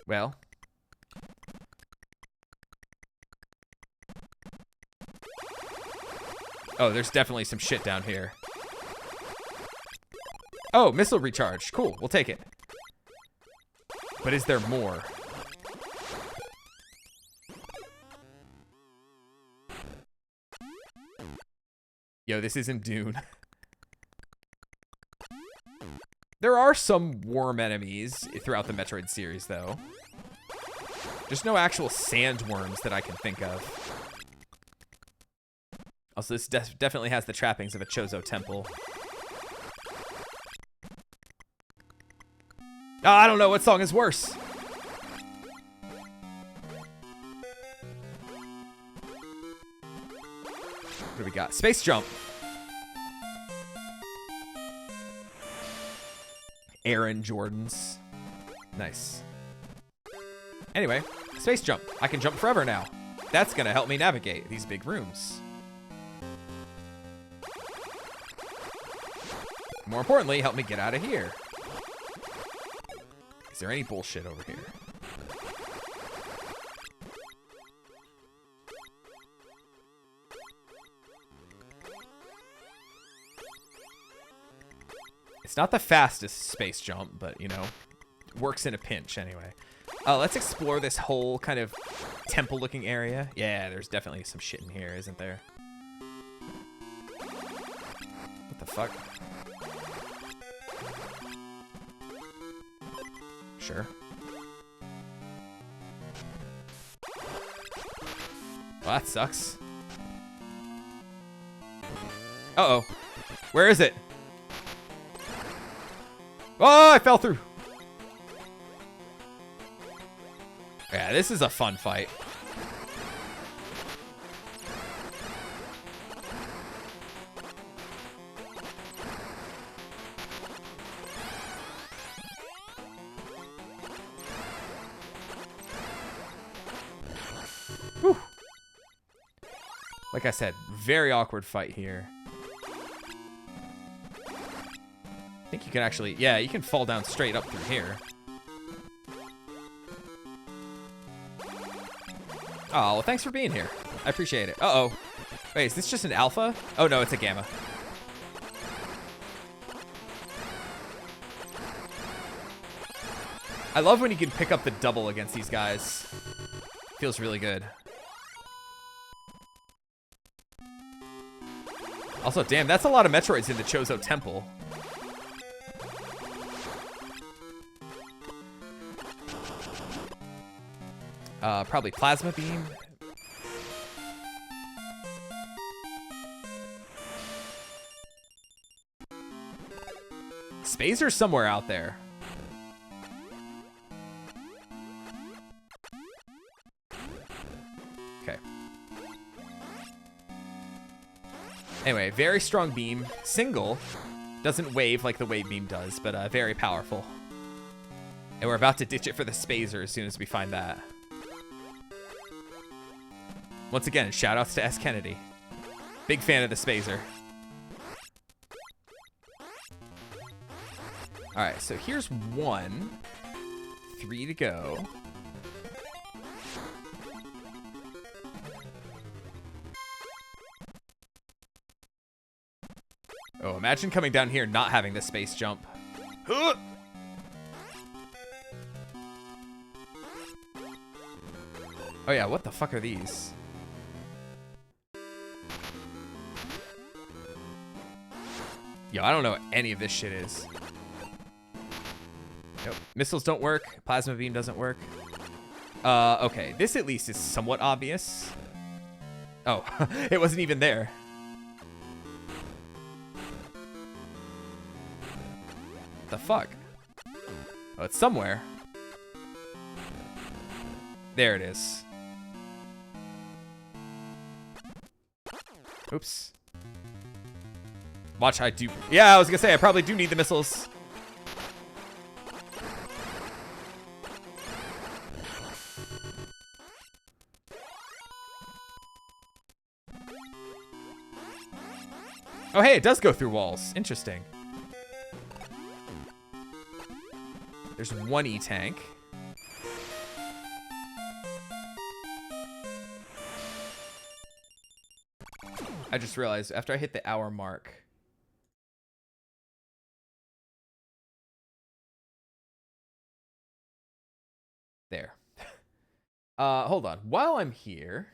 Speaker 1: Well. Oh, there's definitely some shit down here. Oh, missile recharge. Cool, we'll take it. But is there more? Yo, this isn't Dune. There are some worm enemies throughout the Metroid series, though. There's no actual sandworms that I can think of. Also, this definitely has the trappings of a Chozo temple. Oh, I don't know what song is worse. What do we got? Space jump. Aaron Jordans. Nice. Anyway, space jump. I can jump forever now. That's gonna help me navigate these big rooms. More importantly, help me get out of here. Is there any bullshit over here? It's not the fastest space jump, but, you know, works in a pinch anyway. Let's explore this whole kind of temple-looking area. Yeah, there's definitely some shit in here, isn't there? What the fuck? Sure. Well, that sucks. Uh-oh. Where is it? Oh, I fell through. Yeah, this is a fun fight. Whew. Like I said, very awkward fight here. I think you can actually... Yeah, you can fall down straight up through here. Oh, well, thanks for being here. I appreciate it. Uh-oh. Wait, is this just an alpha? Oh, no, it's a gamma. I love when you can pick up the double against these guys. Feels really good. Also, damn, that's a lot of Metroids in the Chozo Temple. Probably Plasma Beam. Spazer's somewhere out there. Okay. Anyway, very strong beam. Single. Doesn't wave like the wave beam does, but very powerful. And we're about to ditch it for the Spazer as soon as we find that. Once again, shoutouts to S. Kennedy. Big fan of the Spazer. Alright, so here's 1. 3 to go. Oh, imagine coming down here not having the space jump. Huh! Oh yeah, what the fuck are these? Yo, I don't know what any of this shit is. Nope. Missiles don't work. Plasma beam doesn't work. Okay. This at least is somewhat obvious. Oh, it wasn't even there. The fuck? Oh, it's somewhere. There it is. Oops. Watch, I do. Yeah, I was gonna say, I probably do need the missiles. Oh, hey, it does go through walls. Interesting. There's 1 E-tank. I just realized after I hit the hour mark. There. Hold on. While I'm here.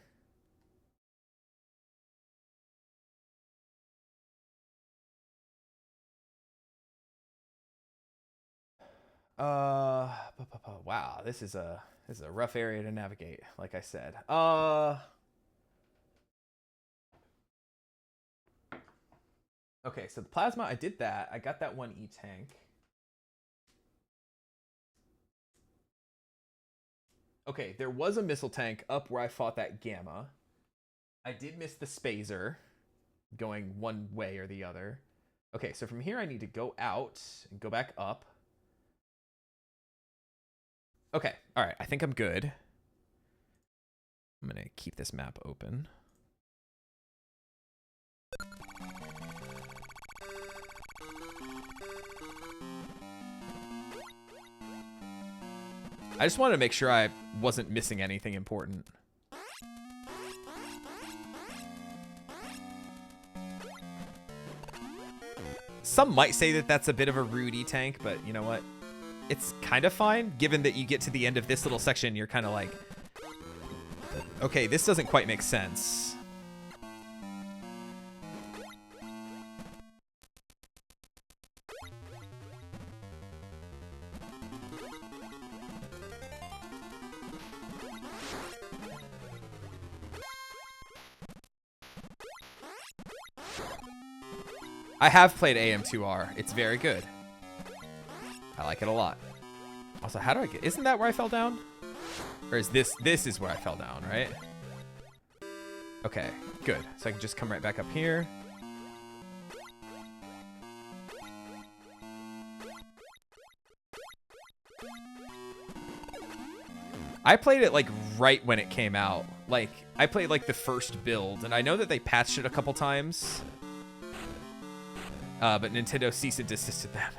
Speaker 1: Wow, this is a rough area to navigate, like I said. Okay, so the plasma, I did that. I got that 1 E-tank. Okay, there was a missile tank up where I fought that gamma. I did miss the Spazer going one way or the other. Okay, so from here I need to go out and go back up. Okay, all right, I think I'm good. I'm gonna keep this map open. I just wanted to make sure I wasn't missing anything important. Some might say that that's a bit of a Rudy tank, but you know what? It's kind of fine, given that you get to the end of this little section, you're kind of like, okay, this doesn't quite make sense. I have played AM2R. It's very good. I like it a lot. Also, how do I get... Isn't that where I fell down? Or is this... This is where I fell down, right? Okay, good. So I can just come right back up here. I played it, like, right when it came out. Like, I played, like, the first build, and I know that they patched it a couple times. But Nintendo cease and desisted them.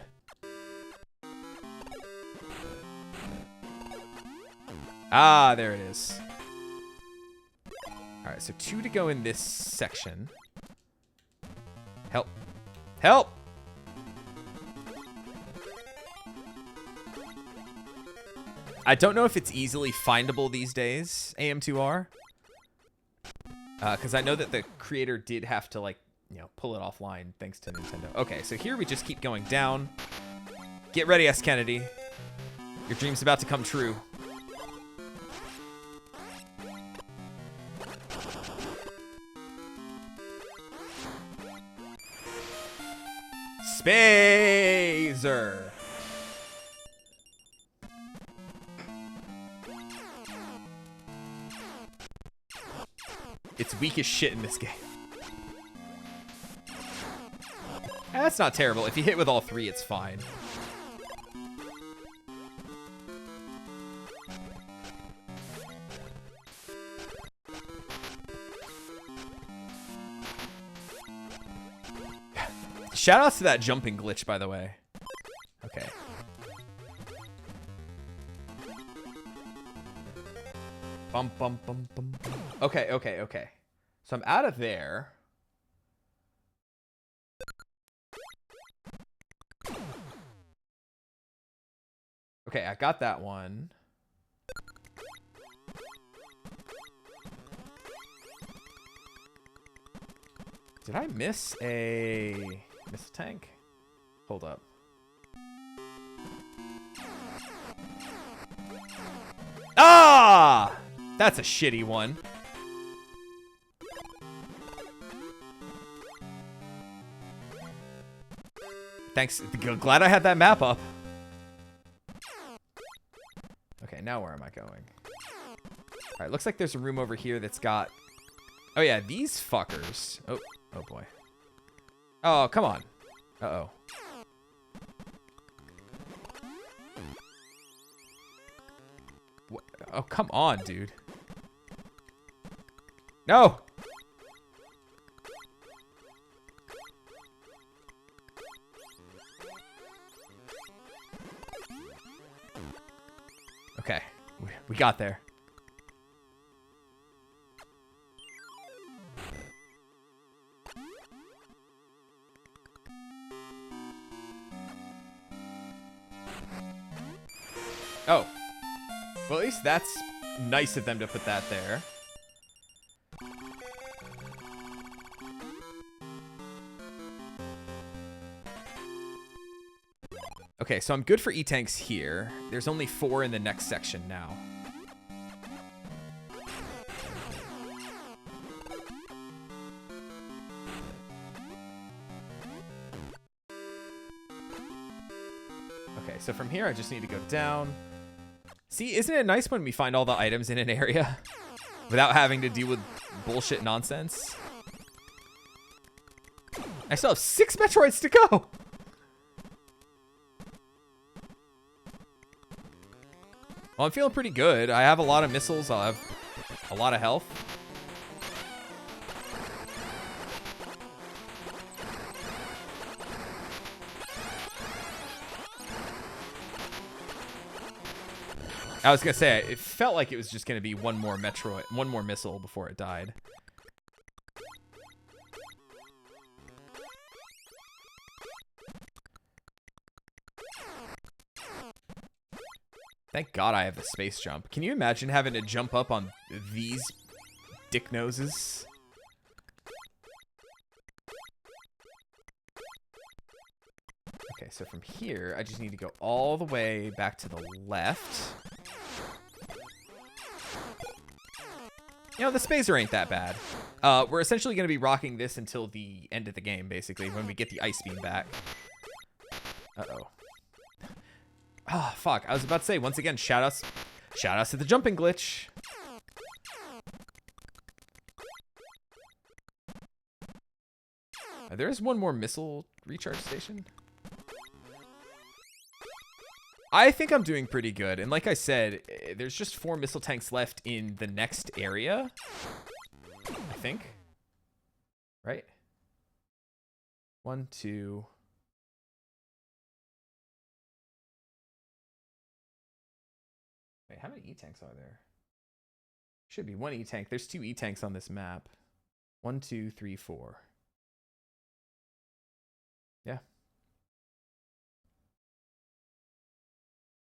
Speaker 1: Ah, there it is. Alright, so 2 to go in this section. Help. Help! I don't know if it's easily findable these days, AM2R. Because I know that the creator did have to, like, you know, pull it offline thanks to Nintendo. Okay, so here we just keep going down. Get ready, S. Kennedy. Your dream's about to come true. Spazer. It's weak as shit in this game. That's not terrible. If you hit with all 3, it's fine. Shoutouts to that jumping glitch, by the way. Okay. Bum, bum, bum, bum, bum. Okay, okay, okay. So I'm out of there. Okay, I got that one. Did I miss a tank? Hold up. Ah! That's a shitty one. Thanks. Glad I had that map up. Okay, now where am I going? Alright, looks like there's a room over here that's got... Oh yeah, these fuckers. Oh, oh boy. Oh, come on. Uh-oh. What? Oh, come on, dude. No! Okay, we got there. Oh. Well, at least that's nice of them to put that there. Okay, so I'm good for E-tanks here. There's only 4 in the next section now. Okay, so from here I just need to go down. See, isn't it nice when we find all the items in an area without having to deal with bullshit nonsense? I still have 6 Metroids to go! Well, I'm feeling pretty good. I have a lot of missiles. I'll have a lot of health. I was gonna say, it felt like it was just gonna be one more missile before it died. Thank God I have the space jump. Can you imagine having to jump up on these dick noses? Okay, so from here, I just need to go all the way back to the left. You know, the spacer ain't that bad. We're essentially going to be rocking this until the end of the game, basically, when we get the ice beam back. Uh-oh. Ah, oh, fuck. I was about to say, once again, shoutouts to the jumping glitch. There is one more missile recharge station. I think I'm doing pretty good. And like I said, there's just 4 missile tanks left in the next area. I think. Right? 1, 2. Wait, how many E-tanks are there? Should be 1 E-tank. There's 2 E-tanks on this map. 1, 2, 3, 4. Yeah.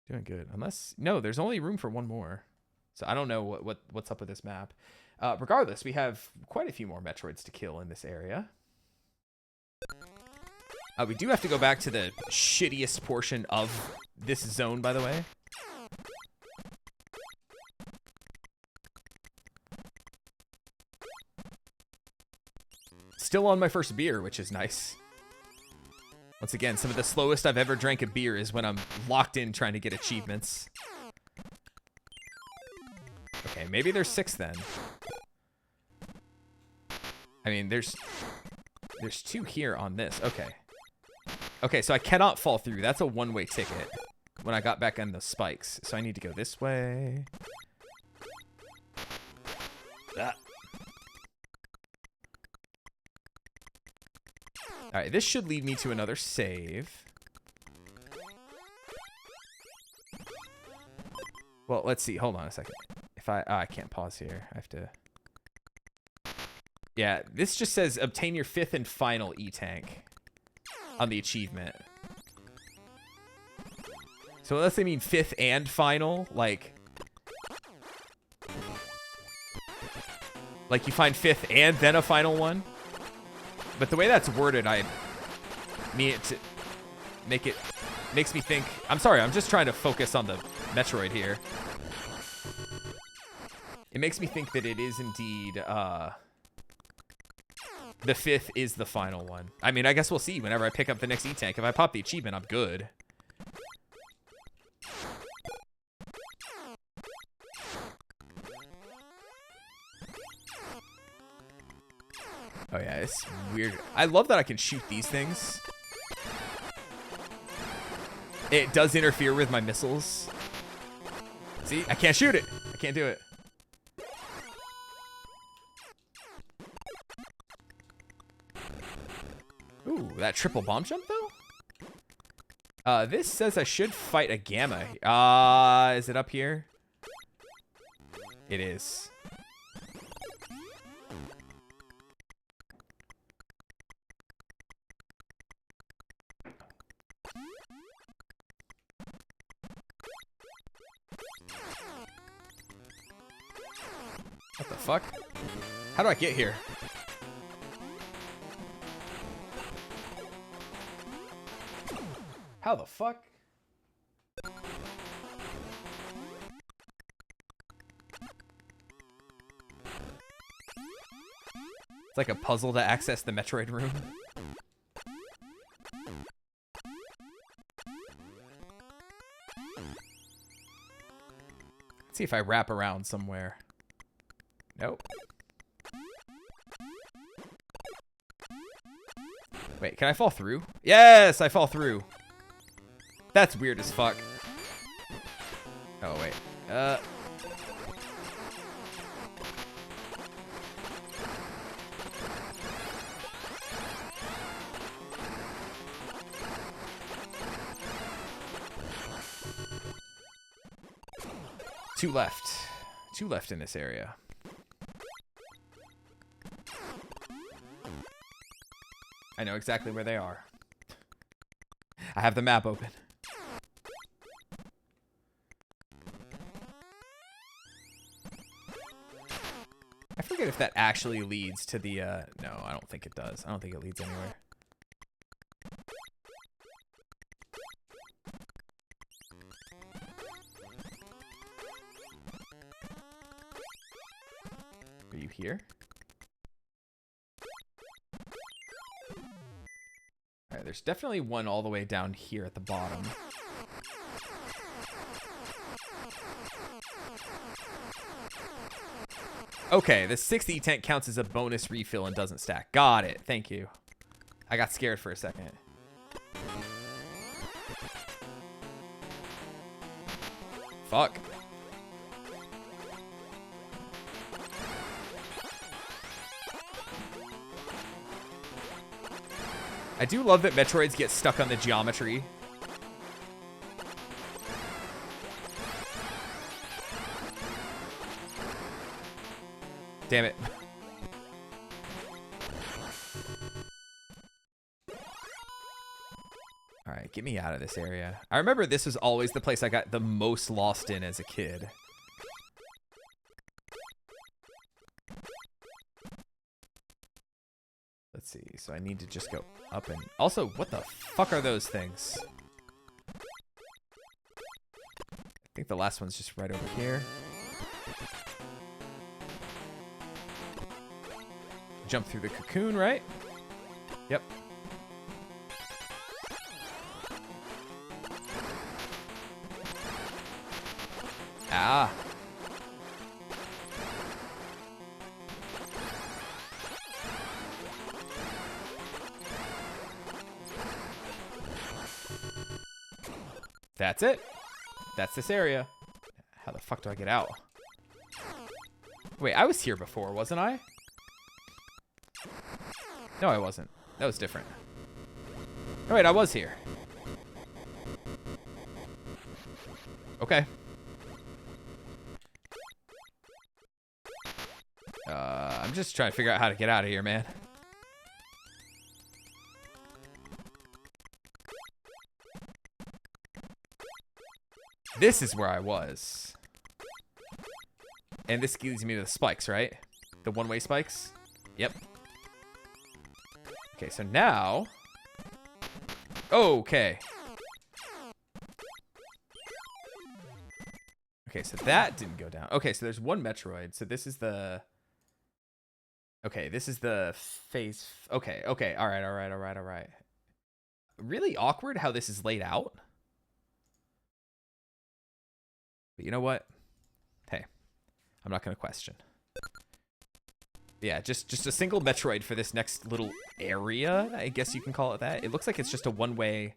Speaker 1: Doing good. Unless, no, there's only room for 1 more. So I don't know what's up with this map. Regardless, we have quite a few more Metroids to kill in this area. We do have to go back to the shittiest portion of this zone, by the way. Still on my first beer, which is nice. Once again, some of the slowest I've ever drank a beer is when I'm locked in trying to get achievements. Okay, maybe there's 6 then. I mean, there's 2 here on this. Okay. Okay, so I cannot fall through. That's a one-way ticket when I got back on the spikes. So I need to go this way. Ah. All right, this should lead me to another save. Well, let's see. Hold on a second. If I can't pause here. I have to. Yeah, this just says obtain your 5th and final E-tank on the achievement. So unless they mean 5th and final, like you find 5th and then a final one. But the way that's worded, I mean it to makes me think. I'm sorry, I'm just trying to focus on the Metroid here. It makes me think that it is indeed the 5th is the final one. I mean, I guess we'll see whenever I pick up the next E-tank. If I pop the achievement, I'm good. Oh yeah, it's weird. I love that I can shoot these things. It does interfere with my missiles. See, I can't shoot it. I can't do it. Ooh, that triple bomb jump though? This says I should fight a Gamma. Is it up here? It is. What the fuck? How do I get here? How the fuck? It's like a puzzle to access the Metroid room. Let's see if I wrap around somewhere. Nope. Wait, can I fall through? Yes, I fall through. That's weird as fuck. Oh, wait. Two left. 2 left in this area. I know exactly where they are. I have the map open. I forget if that actually leads to the, no, I don't think it does. I don't think it leads anywhere. Are you here? Alright, there's definitely one all the way down here at the bottom. Okay, the 6th E-tank counts as a bonus refill and doesn't stack. Got it. Thank you. I got scared for a second. Fuck. I do love that Metroids get stuck on the geometry. Damn it. All right, get me out of this area. I remember this was always the place I got the most lost in as a kid. Let's see. So I need to just go up and... Also, what the fuck are those things? I think the last one's just right over here. Jump through the cocoon, right? Yep. Ah. That's it. That's this area. How the fuck do I get out? Wait, I was here before, wasn't I? No, I wasn't. That was different. Oh, wait, I was here. Okay. I'm just trying to figure out how to get out of here, man. This is where I was. And this leads me to the spikes, right? The one-way spikes? Yep. Okay, so now... Okay. Okay, so that didn't go down. Okay, so there's one Metroid. So this is the... Okay, this is the phase... Okay, okay. All right. Really awkward how this is laid out. But you know what? Hey, I'm not going to question. Yeah, just a single Metroid for this next little area, I guess you can call it that. It looks like it's just a one-way...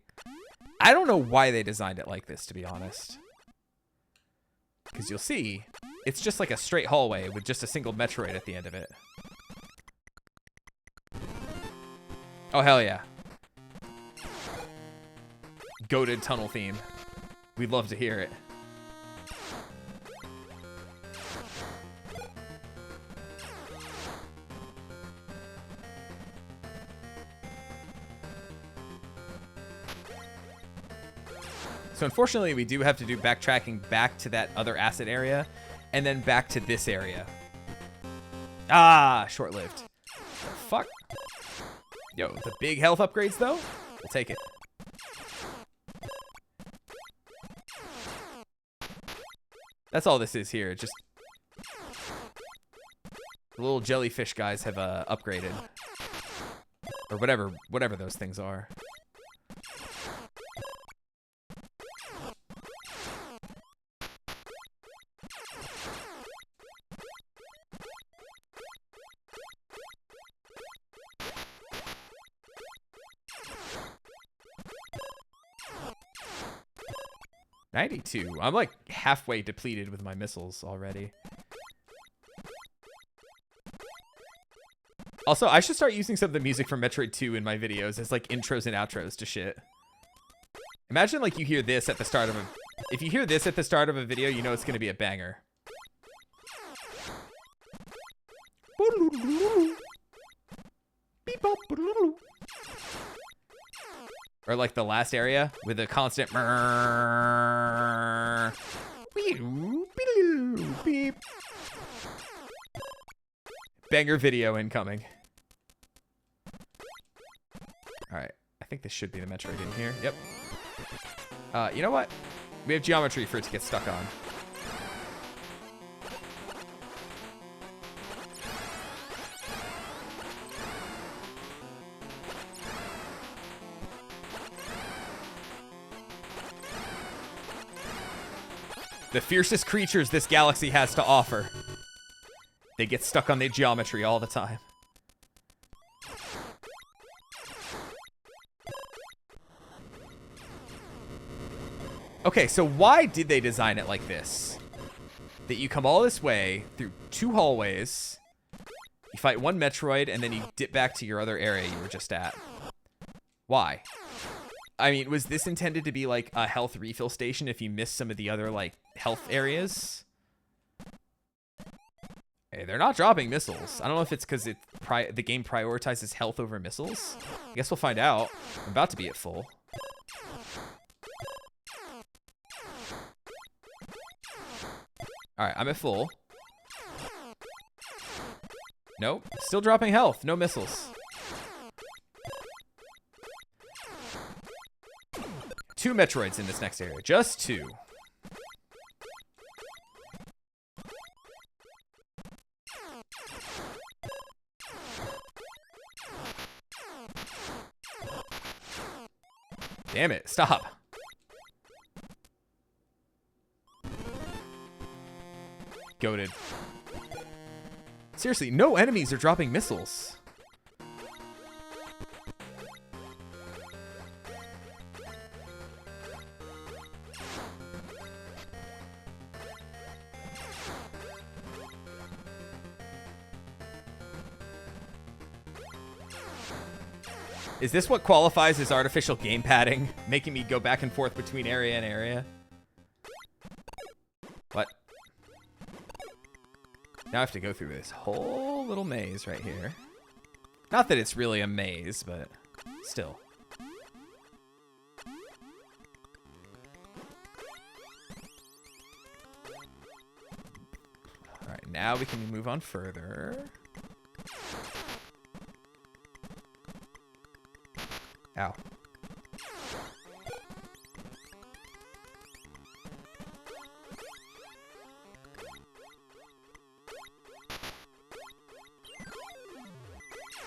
Speaker 1: I don't know why they designed it like this, to be honest. Because you'll see, it's just like a straight hallway with just a single Metroid at the end of it. Oh, hell yeah. Goated tunnel theme. We'd love to hear it. So unfortunately, we do have to do backtracking back to that other acid area and then back to this area. Ah, short-lived. Fuck. Yo, the big health upgrades, though? We'll take it. That's all this is here. Just the little jellyfish guys have upgraded. Or whatever those things are. $92. I'm like halfway depleted with my missiles already. Also, I should start using some of the music from Metroid 2 in my videos as like intros and outros to shit. Imagine like you hear this at the start of a... If you hear this at the start of a video, you know it's going to be a banger. Or like the last area with a constant beep. Banger video incoming. Alright, I think this should be the Metroid in here. Yep. You know what? We have geometry for it to get stuck on. The fiercest creatures this galaxy has to offer. They get stuck on their geometry all the time. Okay, so why did they design it like this? That you come all this way through 2 hallways, you fight 1 Metroid, and then you dip back to your other area you were just at. Why? I mean, was this intended to be like a health refill station if you missed some of the other, like, health areas? Hey, they're not dropping missiles. I don't know if it's because the game prioritizes health over missiles. I guess we'll find out. I'm about to be at full. Alright, I'm at full. Nope. Still dropping health. No missiles. 2 Metroids in this next area. Just 2. Damn it. Stop. Goated. Seriously, no enemies are dropping missiles. Is this what qualifies as artificial game padding? Making me go back and forth between area and area? What? Now I have to go through this whole little maze right here. Not that it's really a maze, but still. Alright, now we can move on further. Ow.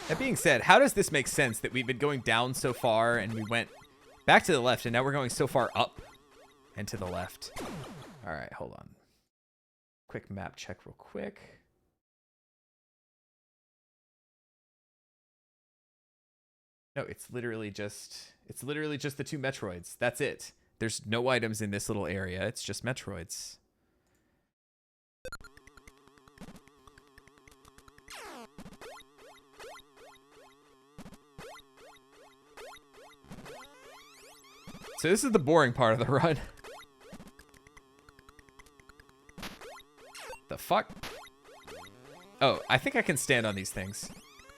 Speaker 1: That being said, how does this make sense that we've been going down so far and we went back to the left and now we're going so far up and to the left? All right, hold on. Quick map check real quick. No, it's literally just the 2 Metroids. That's it. There's no items in this little area. It's just Metroids. So this is the boring part of the run. The fuck? Oh, I think I can stand on these things.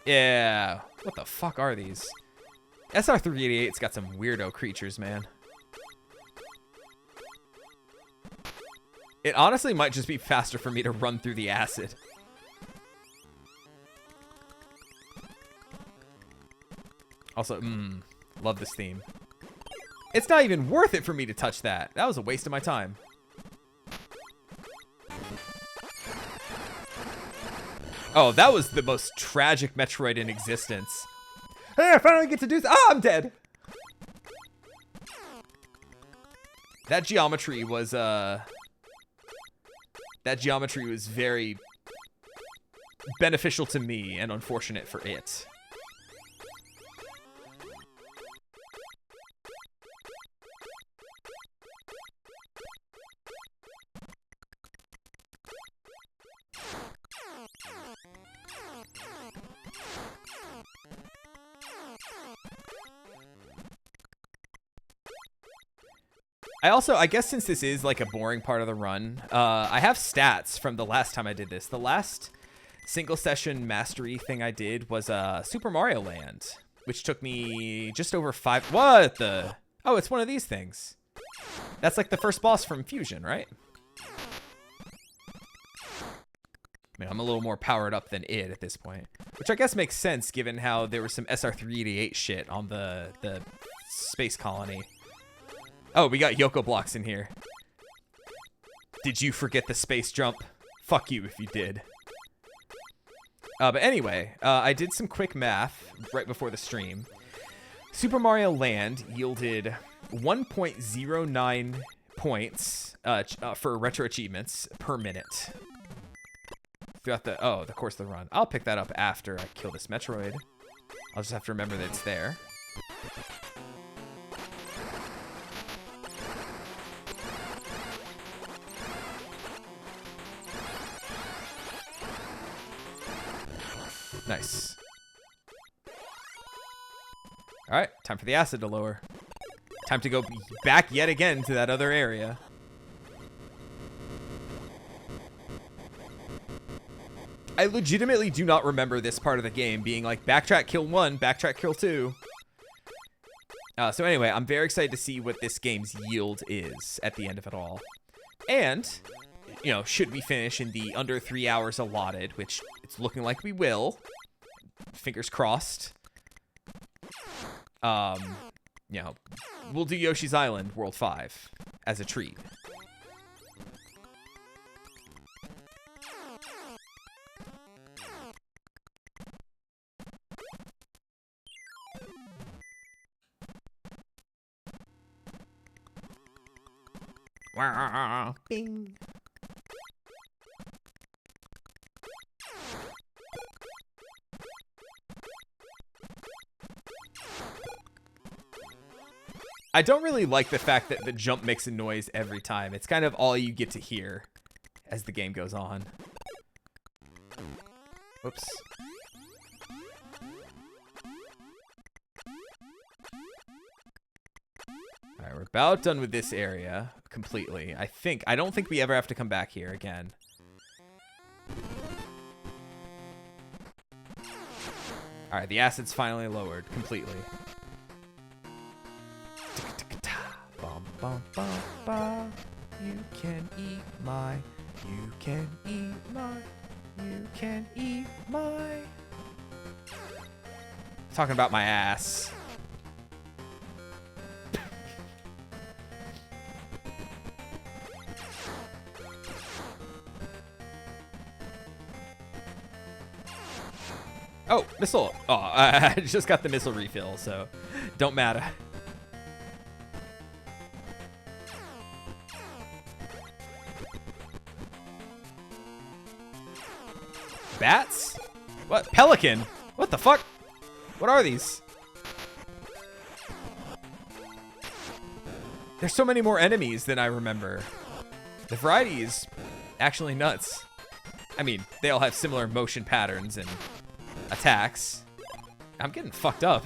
Speaker 1: Yeah. What the fuck are these? SR-388's got some weirdo creatures, man. It honestly might just be faster for me to run through the acid. Also, love this theme. It's not even worth it for me to touch that. That was a waste of my time. Oh, that was the most tragic Metroid in existence. Hey, I finally get to do this. Ah, I'm dead. That geometry was very beneficial to me and unfortunate for it. I guess since this is like a boring part of the run, I have stats from the last time I did this. The last single session mastery thing I did was Super Mario Land, which took me just over 5. What the? Oh, it's one of these things. That's like the first boss from Fusion, right? I mean, I'm a little more powered up than it at this point, which I guess makes sense given how there was some SR-388 shit on the space colony. Oh, we got Yoko blocks in here. Did you forget the space jump? Fuck you if you did. But anyway, I did some quick math right before the stream. Super Mario Land yielded 1.09 points for retro achievements per minute. Throughout the course of the run. I'll pick that up after I kill this Metroid. I'll just have to remember that it's there. Nice. All right, time for the acid to lower. Time to go back yet again to that other area. I legitimately do not remember this part of the game being like backtrack, kill 1, backtrack, kill 2. So anyway, I'm very excited to see what this game's yield is at the end of it all. And, you know, should we finish in the under 3 hours allotted, which it's looking like we will. Fingers crossed. You know, we'll do Yoshi's Island World 5 as a treat. Bing. I don't really like the fact that the jump makes a noise every time. It's kind of all you get to hear as the game goes on. Whoops. Alright, we're about done with this area completely. I don't think we ever have to come back here again. Alright, the acid's finally lowered completely. Bum, bum, bum. You can eat my, you can eat my, you can eat my. Talking about my ass. Oh, missile. Oh, I just got the missile refill, so don't matter. Bats? What? Pelican? What the fuck? What are these? There's so many more enemies than I remember. The variety is actually nuts. I mean, they all have similar motion patterns and attacks. I'm getting fucked up.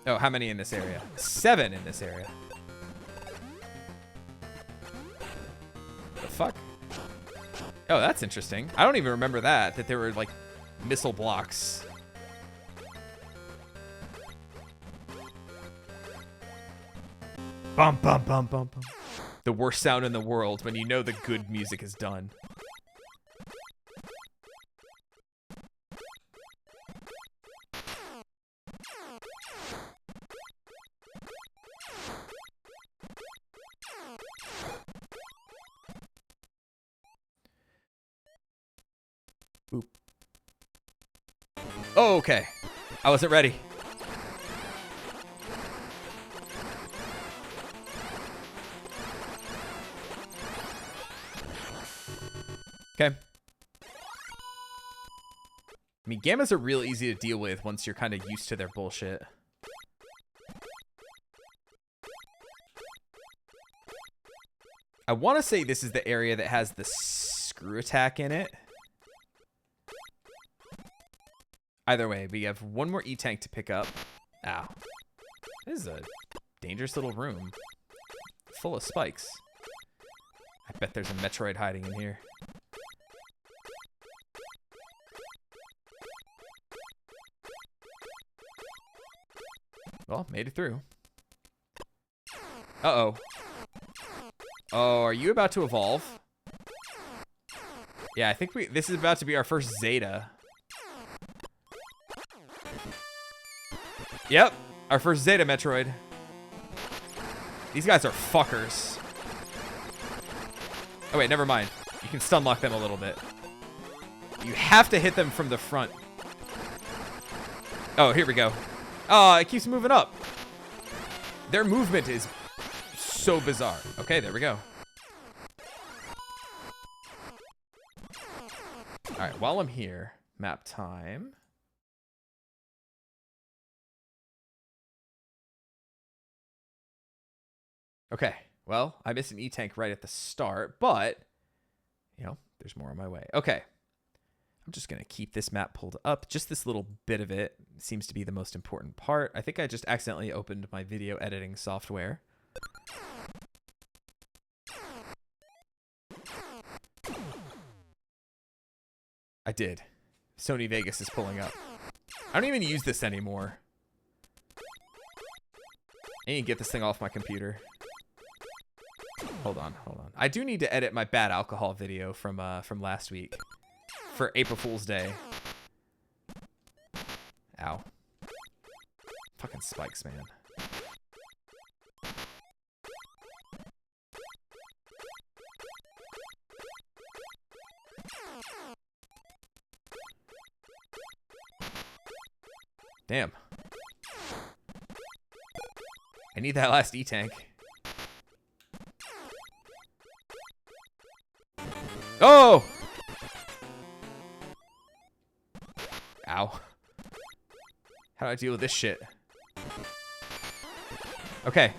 Speaker 1: Oh, how many in this area? 7 in this area. The fuck? Oh, that's interesting. I don't even remember that there were, like, missile blocks. Bum, bum, bum, bum, bum. The worst sound in the world when you know the good music is done. Boop. Oh, okay. I wasn't ready. Okay. I mean, Gammas are real easy to deal with once you're kind of used to their bullshit. I want to say this is the area that has the screw attack in it. Either way, we have one more E-Tank to pick up. Ow. This is a dangerous little room. Full of spikes. I bet there's a Metroid hiding in here. Well, made it through. Uh-oh. Oh, are you about to evolve? Yeah, I think this is about to be our first Zeta. Yep, our first Zeta Metroid. These guys are fuckers. Oh wait, never mind. You can stun lock them a little bit. You have to hit them from the front. Oh, here we go. Oh, it keeps moving up. Their movement is so bizarre. Okay, there we go. All right, while I'm here, map time. Okay, well, I missed an E-Tank right at the start, but, you know, there's more on my way. Okay. I'm just going to keep this map pulled up. Just this little bit of it seems to be the most important part. I think I just accidentally opened my video editing software. I did. Sony Vegas is pulling up. I don't even use this anymore. I need to get this thing off my computer. Hold on. I do need to edit my bad alcohol video from last week for April Fool's Day. Ow. Fucking spikes, man. Damn. I need that last E-tank. Oh! Ow. How do I deal with this shit? Okay.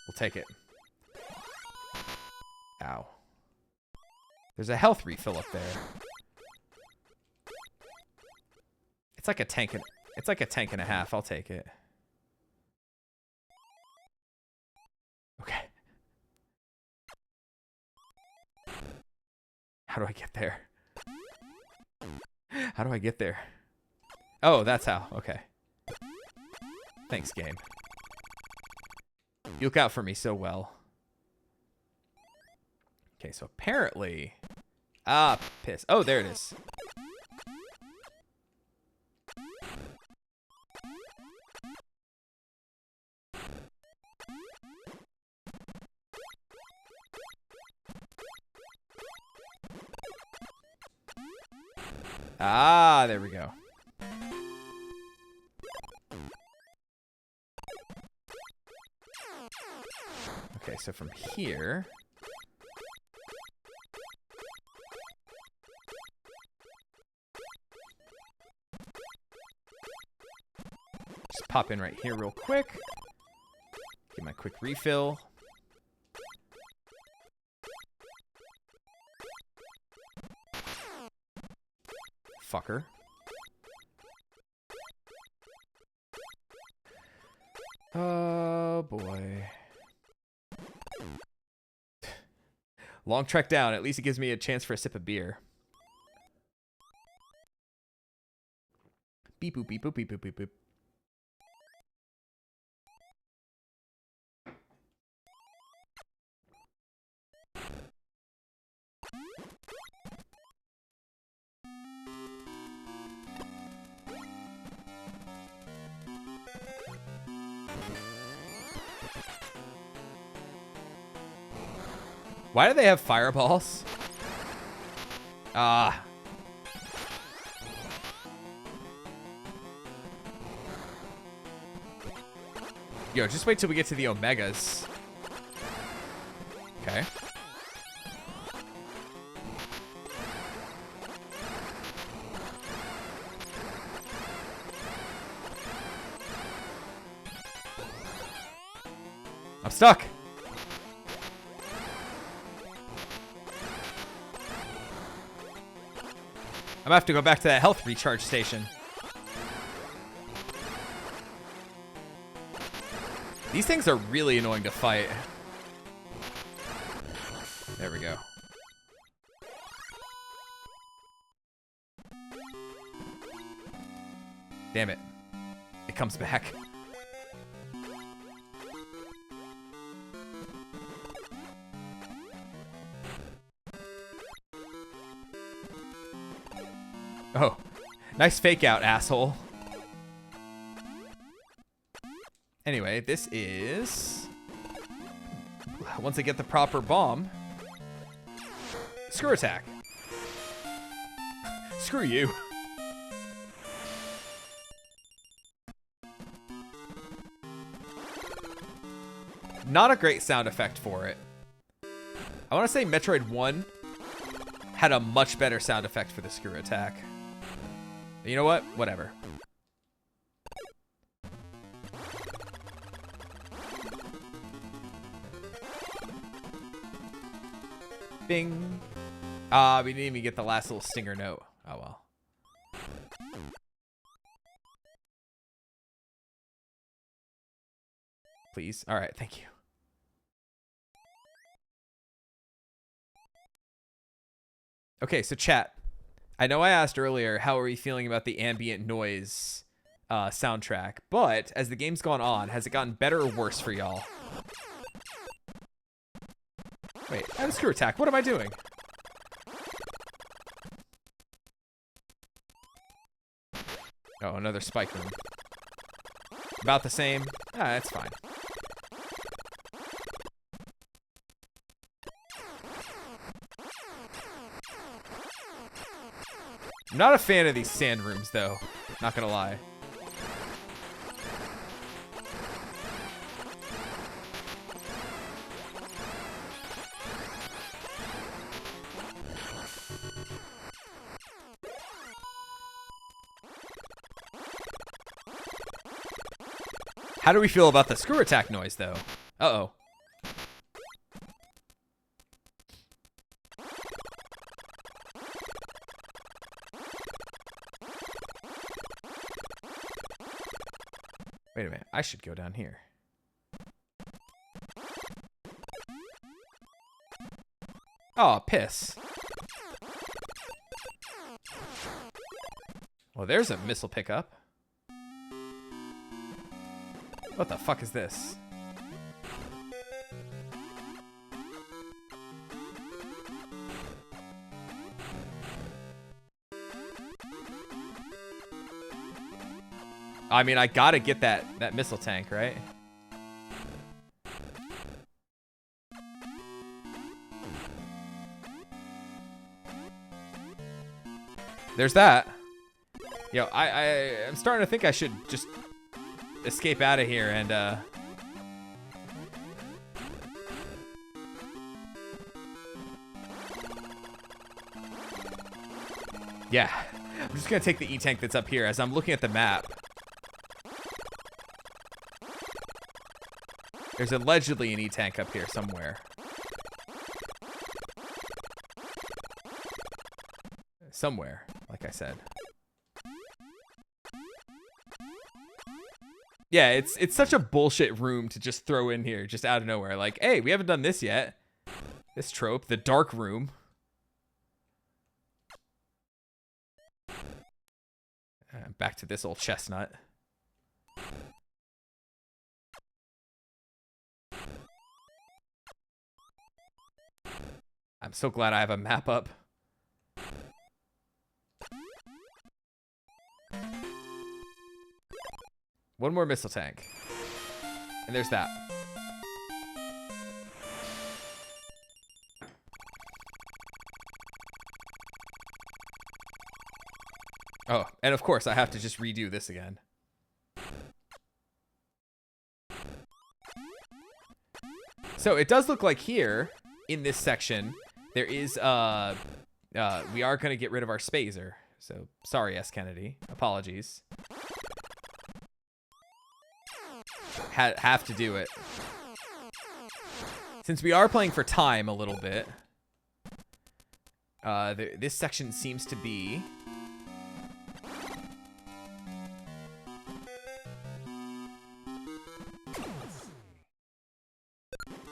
Speaker 1: We'll take it. Ow. There's a health refill up there. It's like a tank and a half. I'll take it. Okay. How do I get there? How do I get there? Oh, that's how. Okay. Thanks, game. You look out for me so well. Okay, so apparently... Ah, piss. Oh, there it is. Ah, there we go. Okay, so from here... Just pop in right here real quick. Get my quick refill. Fucker. Oh, boy. Long trek down. At least it gives me a chance for a sip of beer. Beep, boop, beep, boop, beep, boop, beep, boop. Why do they have fireballs? Ah. Yo, just wait till we get to the Omegas. Okay. I'm stuck. I'm gonna have to go back to that health recharge station. These things are really annoying to fight. There we go. Damn it. It comes back. Oh, nice fake out, asshole. Anyway, this is... Once I get the proper bomb... Screw attack. Screw you. Not a great sound effect for it. I want to say Metroid 1 had a much better sound effect for the screw attack. You know what? Whatever. Bing. We didn't even get the last little stinger note. Oh, well. Please. All right. Thank you. Okay, so chat. I know I asked earlier, how are we feeling about the ambient noise soundtrack? But as the game's gone on, has it gotten better or worse for y'all? Wait, I have a screw attack. What am I doing? Oh, another spike room. About the same. Ah, that's fine. I'm not a fan of these sand rooms, though. Not gonna lie. How do we feel about the screw attack noise, though? Uh-oh. Wait a minute. I should go down here. Oh, piss. Well, there's a missile pickup. What the fuck is this? I mean, I gotta get that missile tank, right? There's that. Yo, I'm starting to think I should just escape out of here and yeah. I'm just gonna take the E-tank that's up here as I'm looking at the map. There's allegedly an E-tank up here somewhere. Somewhere, like I said. Yeah, it's such a bullshit room to just throw in here, just out of nowhere. Like, hey, we haven't done this yet. This trope, the dark room. Back to this old chestnut. I'm so glad I have a map up. One more missile tank. And there's that. Oh, and of course I have to just redo this again. So it does look like here, in this section, there is, we are going to get rid of our spazer. So, sorry, S. Kennedy. Apologies. Have to do it. Since we are playing for time a little bit, this section seems to be...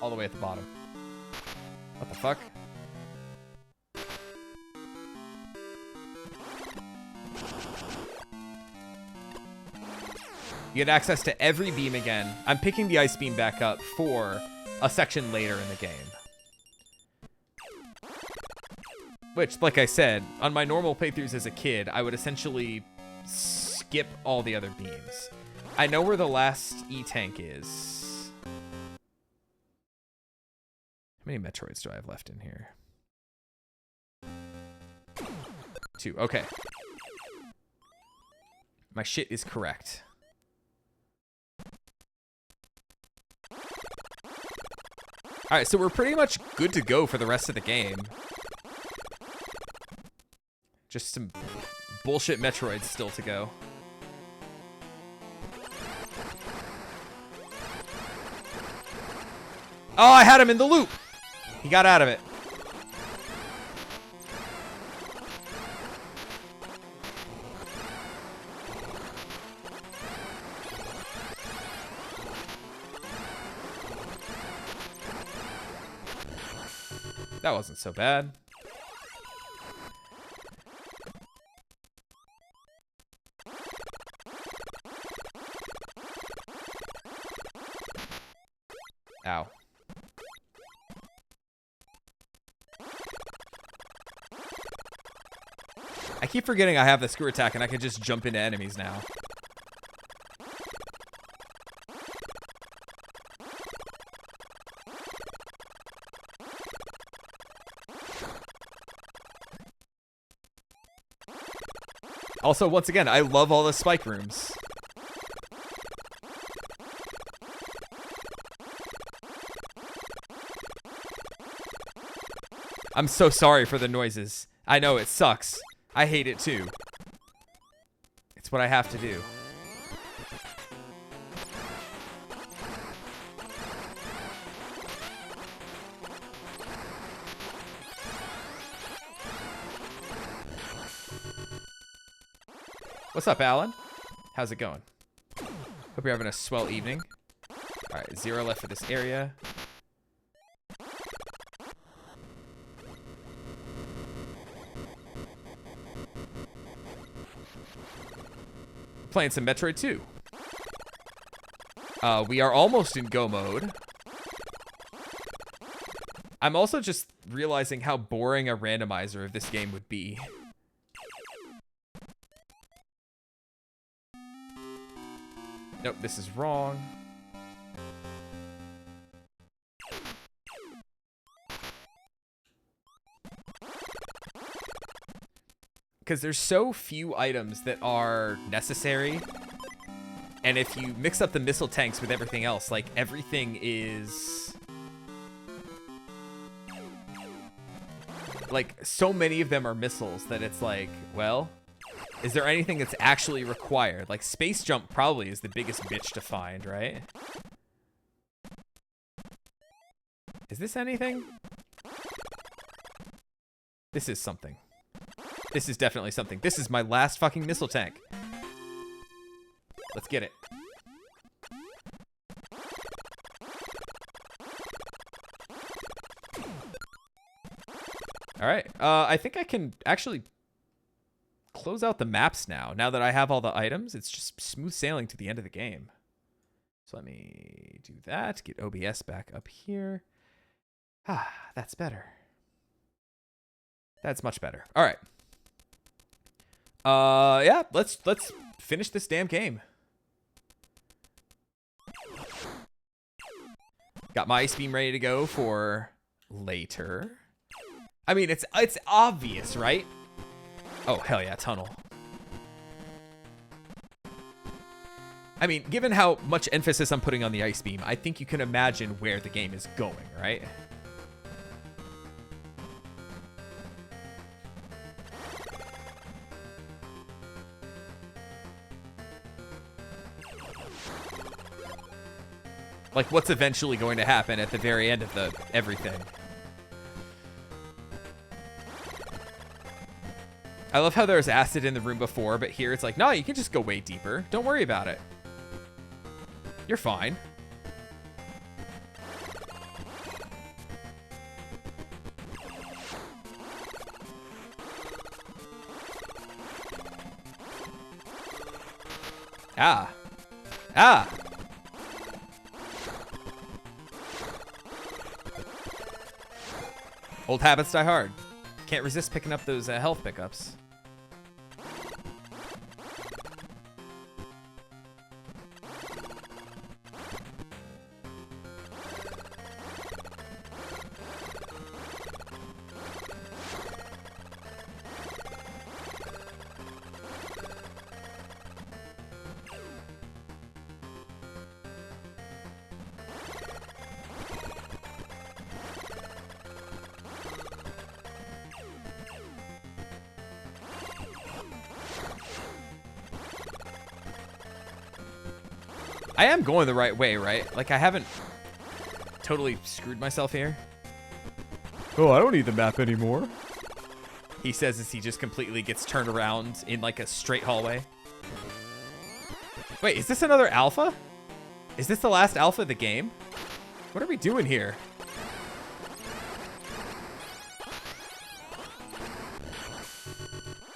Speaker 1: all the way at the bottom. What the fuck? You get access to every beam again. I'm picking the ice beam back up for a section later in the game. Which, like I said, on my normal playthroughs as a kid, I would essentially skip all the other beams. I know where the last E-tank is. How many Metroids do I have left in here? 2. Okay. My shit is correct. Alright, so we're pretty much good to go for the rest of the game. Just some bullshit Metroids still to go. Oh, I had him in the loop. He got out of it. That wasn't so bad. Ow. I keep forgetting I have the screw attack and I can just jump into enemies now. Also, once again, I love all the spike rooms. I'm so sorry for the noises. I know, it sucks. I hate it too. It's what I have to do. What's up, Alan? How's it going? Hope you're having a swell evening. Alright, 0 left for this area. Playing some Metroid 2. We are almost in go mode. I'm also just realizing how boring a randomizer of this game would be. Nope, this is wrong. Because there's so few items that are necessary. And if you mix up the missile tanks with everything else, like, everything is... like, so many of them are missiles that it's like, well... is there anything that's actually required? Like, space jump probably is the biggest bitch to find, right? Is this anything? This is something. This is definitely something. This is my last fucking missile tank. Let's get it. Alright, I think I can actually close out the maps now. Now that I have all the items, it's just smooth sailing to the end of the game. So let me do that. Get OBS back up here. Ah, that's better. That's much better. All right. Yeah, let's finish this damn game. Got my ice beam ready to go for later. I mean, it's obvious, right? Oh, hell yeah, tunnel. I mean, given how much emphasis I'm putting on the ice beam, I think you can imagine where the game is going, right? Like, what's eventually going to happen at the very end of the everything. I love how there was acid in the room before, but here it's like, no, you can just go way deeper. Don't worry about it. You're fine. Ah. Ah. Old habits die hard. Can't resist picking up those health pickups. I am going the right way, right? Like, I haven't totally screwed myself here. Oh, I don't need the map anymore. He says as he just completely gets turned around in, like, a straight hallway. Wait, is this another alpha? Is this the last alpha of the game? What are we doing here?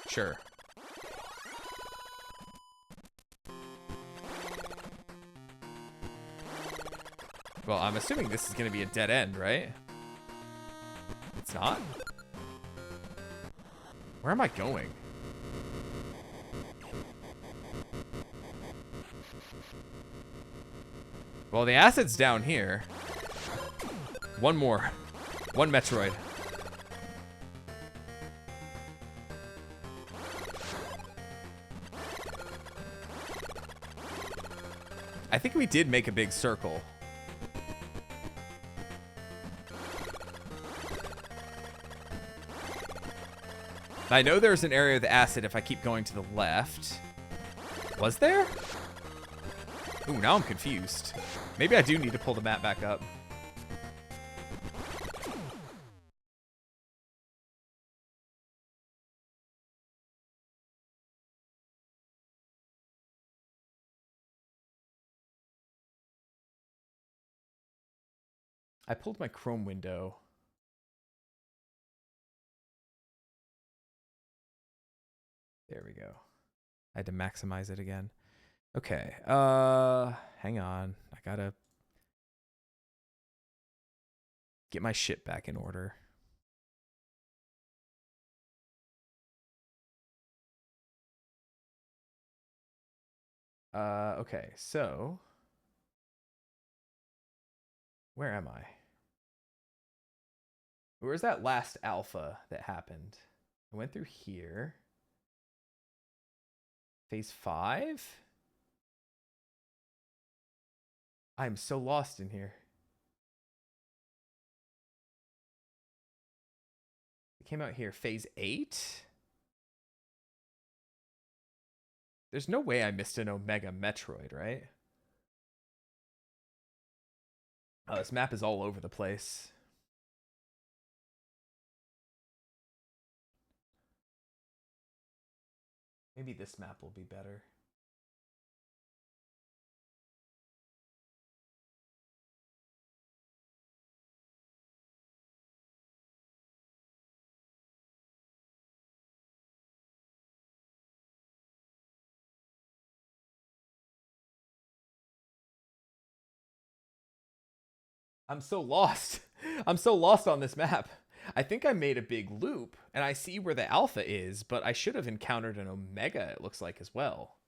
Speaker 1: Sure. Well, I'm assuming this is going to be a dead end, right? It's not? Where am I going? Well, the acid's down here. One more. One Metroid. I think we did make a big circle. I know there's an area of the acid if I keep going to the left. Was there? Ooh, now I'm confused. Maybe I do need to pull the map back up. I pulled my Chrome window. There we go. I had to maximize it again. Okay. Hang on. I gotta get my shit back in order. Okay. So where am I? Where's that last alpha that happened? I went through here. Phase 5? I'm so lost in here. It came out here. Phase 8? There's no way I missed an Omega Metroid, right? Oh, this map is all over the place. Maybe this map will be better. I'm so lost. I'm so lost on this map. I think I made a big loop, and I see where the alpha is, but I should have encountered an Omega, it looks like, as well.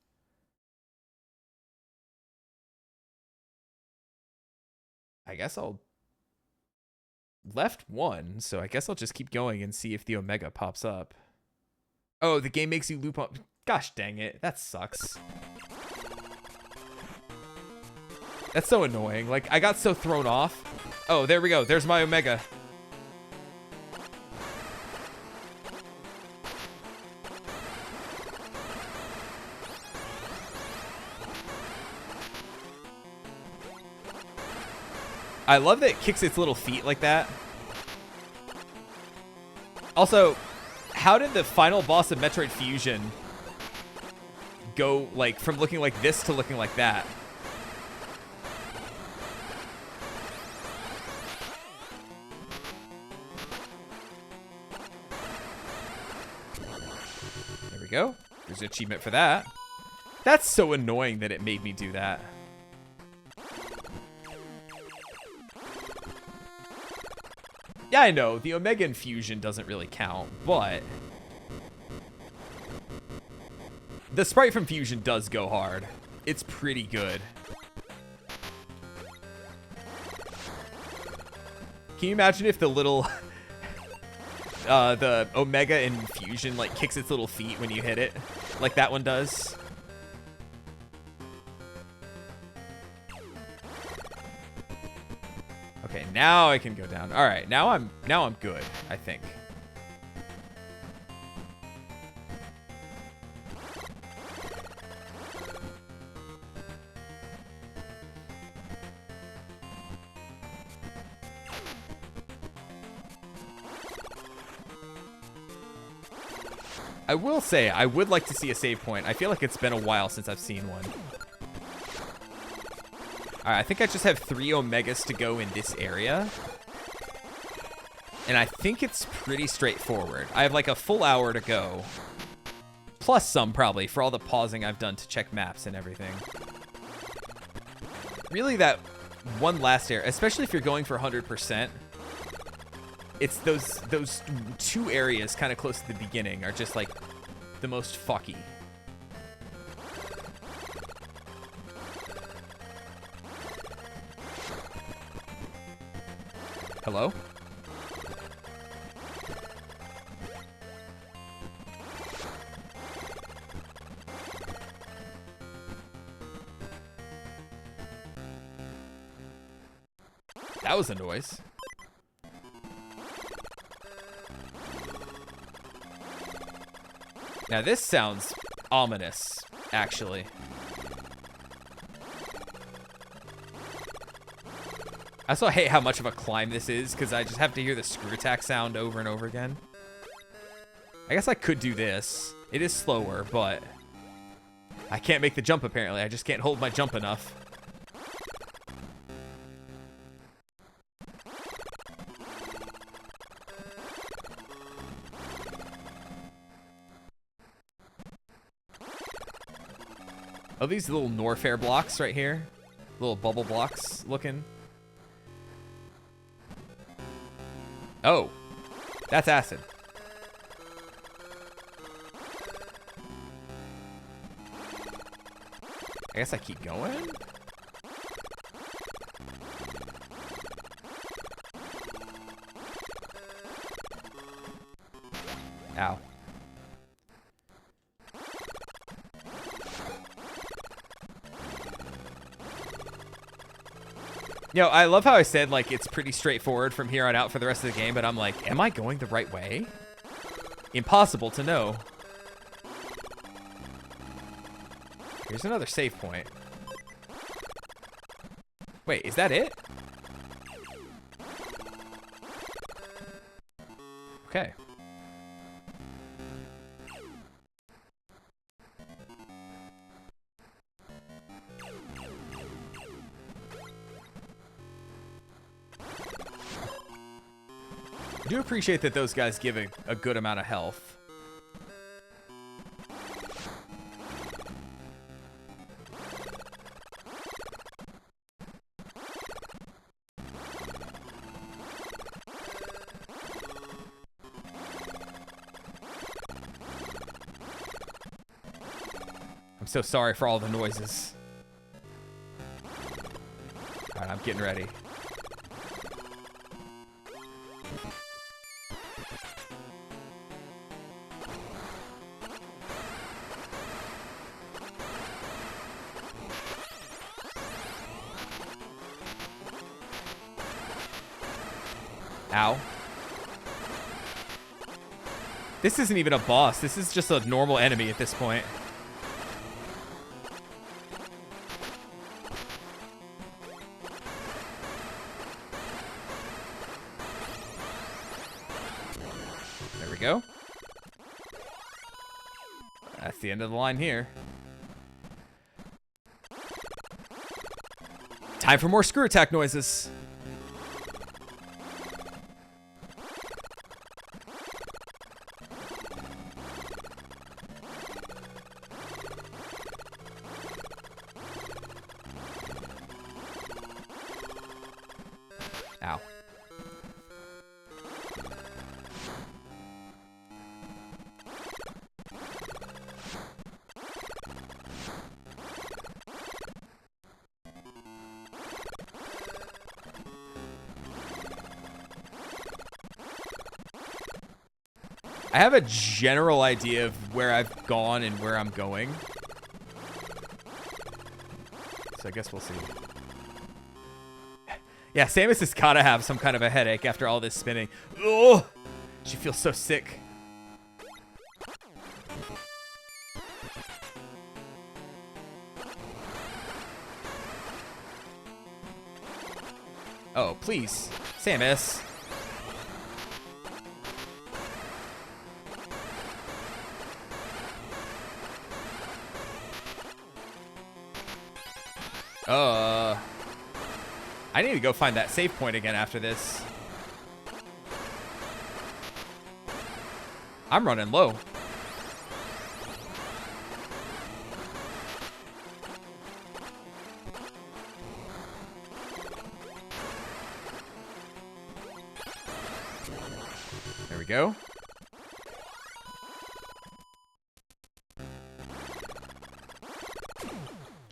Speaker 1: I guess I'll... Left 1, so I guess I'll just keep going and see if the Omega pops up. Oh, the game makes you loop up. Gosh dang it. That sucks. That's so annoying. Like, I got so thrown off. Oh, there we go. There's my Omega. I love that it kicks its little feet like that. Also, how did the final boss of Metroid Fusion go, like, from looking like this to looking like that? There we go. There's an achievement for that. That's so annoying that it made me do that. Yeah, I know, the Omega Infusion doesn't really count, but the sprite from Fusion does go hard. It's pretty good. Can you imagine if the little, the Omega Infusion, like, kicks its little feet when you hit it, like that one does? Okay, now I can go down. All right, now I'm good, I think. I will say, I would like to see a save point. I feel like it's been a while since I've seen one. Alright, I think I just have 3 Omegas to go in this area. And I think it's pretty straightforward. I have like a full hour to go. Plus some, probably, for all the pausing I've done to check maps and everything. Really, that one last area, especially if you're going for 100%, it's those 2 areas kind of close to the beginning are just like the most fucky. Hello? That was a noise. Now this sounds ominous, actually. I also hate how much of a climb this is, because I just have to hear the screw attack sound over and over again. I guess I could do this. It is slower, but I can't make the jump, apparently. I just can't hold my jump enough. Oh, these little Norfair blocks right here. Little bubble blocks looking. Oh, that's acid. I guess I keep going. Ow. You know, I love how I said, like, it's pretty straightforward from here on out for the rest of the game, but I'm like, am I going the right way? Impossible to know. Here's another save point. Wait, is that it? Okay. I do appreciate that those guys give a good amount of health. I'm so sorry for all the noises. Alright, I'm getting ready. Ow. This isn't even a boss. This is just a normal enemy at this point. There we go. That's the end of the line here. Time for more screw attack noises. Ow. I have a general idea of where I've gone and where I'm going. So I guess we'll see. Yeah, Samus has gotta have some kind of a headache after all this spinning. Ugh! She feels so sick. Oh, please. Samus. I need to go find that save point again after this. I'm running low. There we go.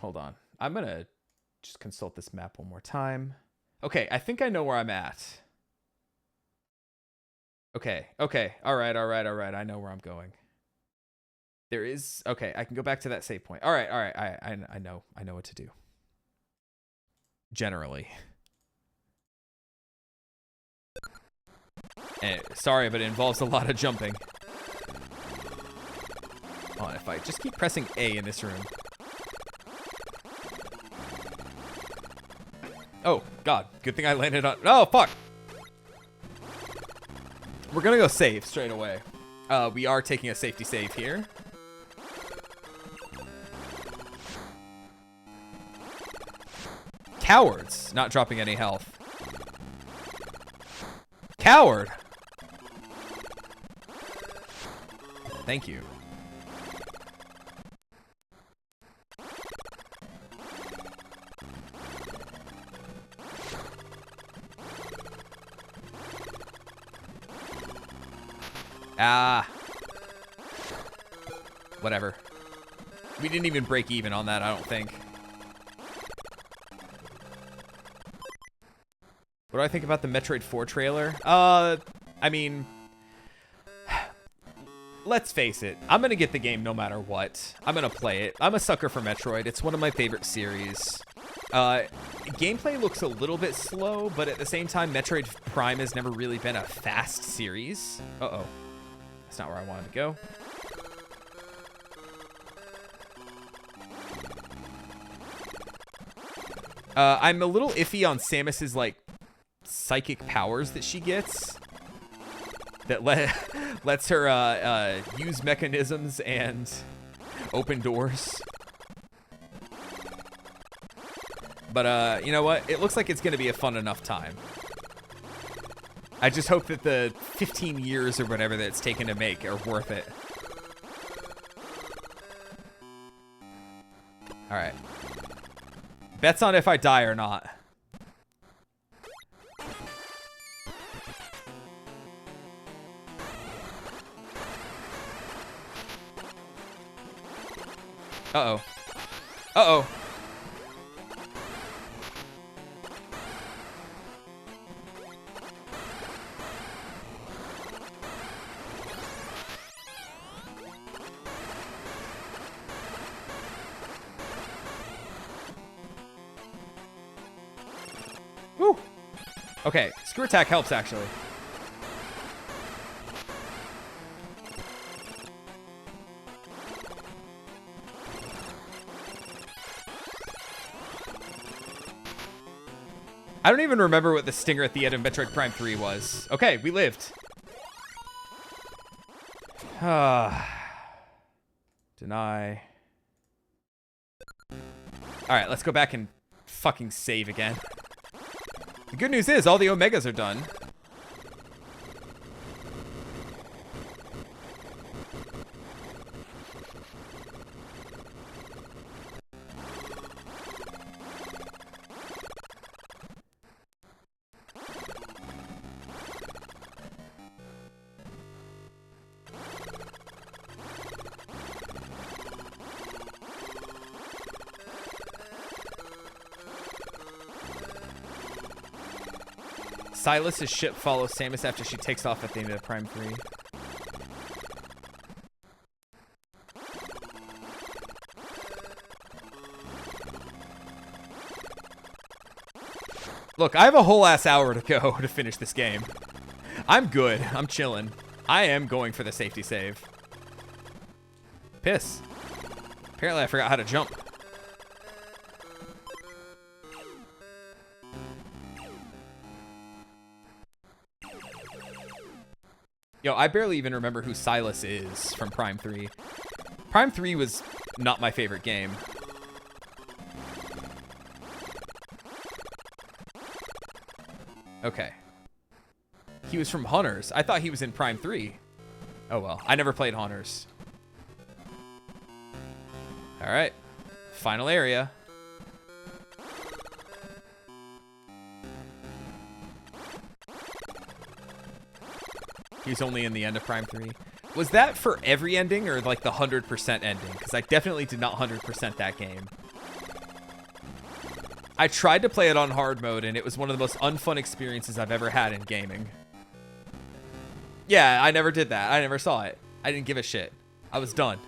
Speaker 1: Hold on. I'm gonna just consult this map one more time. Okay, I think I know where I'm at. Okay, all right. I know where I'm going. There is... Okay, I can go back to that save point. All right. I know what to do. Generally. And sorry, but it involves a lot of jumping. Hold on, if I just keep pressing A in this room. Oh, God. Good thing I landed on... Oh, fuck! We're gonna go save straight away. We are taking a safety save here. Cowards! Not dropping any health. Coward! Thank you. Ah. Whatever. We didn't even break even on that, I don't think. What do I think about the Metroid 4 trailer? I mean... Let's face it. I'm gonna get the game no matter what. I'm gonna play it. I'm a sucker for Metroid. It's one of my favorite series. Gameplay looks a little bit slow, but at the same time, Metroid Prime has never really been a fast series. Uh-oh. That's not where I wanted to go. I'm a little iffy on Samus's, like, psychic powers that she gets. That lets her use mechanisms and open doors. But, you know what? It looks like it's going to be a fun enough time. I just hope that the 15 years or whatever that it's taken to make are worth it. Alright. Bets on if I die or not. Uh-oh. Uh-oh. Woo! Okay, screw attack helps, actually. I don't even remember what the stinger at the end of Metroid Prime 3 was. Okay, we lived. Deny. Alright, let's go back and fucking save again. The good news is all the Omegas are done. Silas's ship follows Samus after she takes off at the end of Prime 3. Look, I have a whole ass hour to go to finish this game. I'm good. I'm chilling. I am going for the safety save. Piss. Apparently I forgot how to jump. Yo, I barely even remember who Silas is from Prime 3. Prime 3 was not my favorite game. Okay. He was from Hunters. I thought he was in Prime 3. Oh, well. I never played Hunters. All right. Final area. He was only in the end of Prime 3. Was that for every ending or like the 100% ending? Because I definitely did not 100% that game. I tried to play it on hard mode, and it was one of the most unfun experiences I've ever had in gaming. Yeah, I never did that. I never saw it. I didn't give a shit. I was done.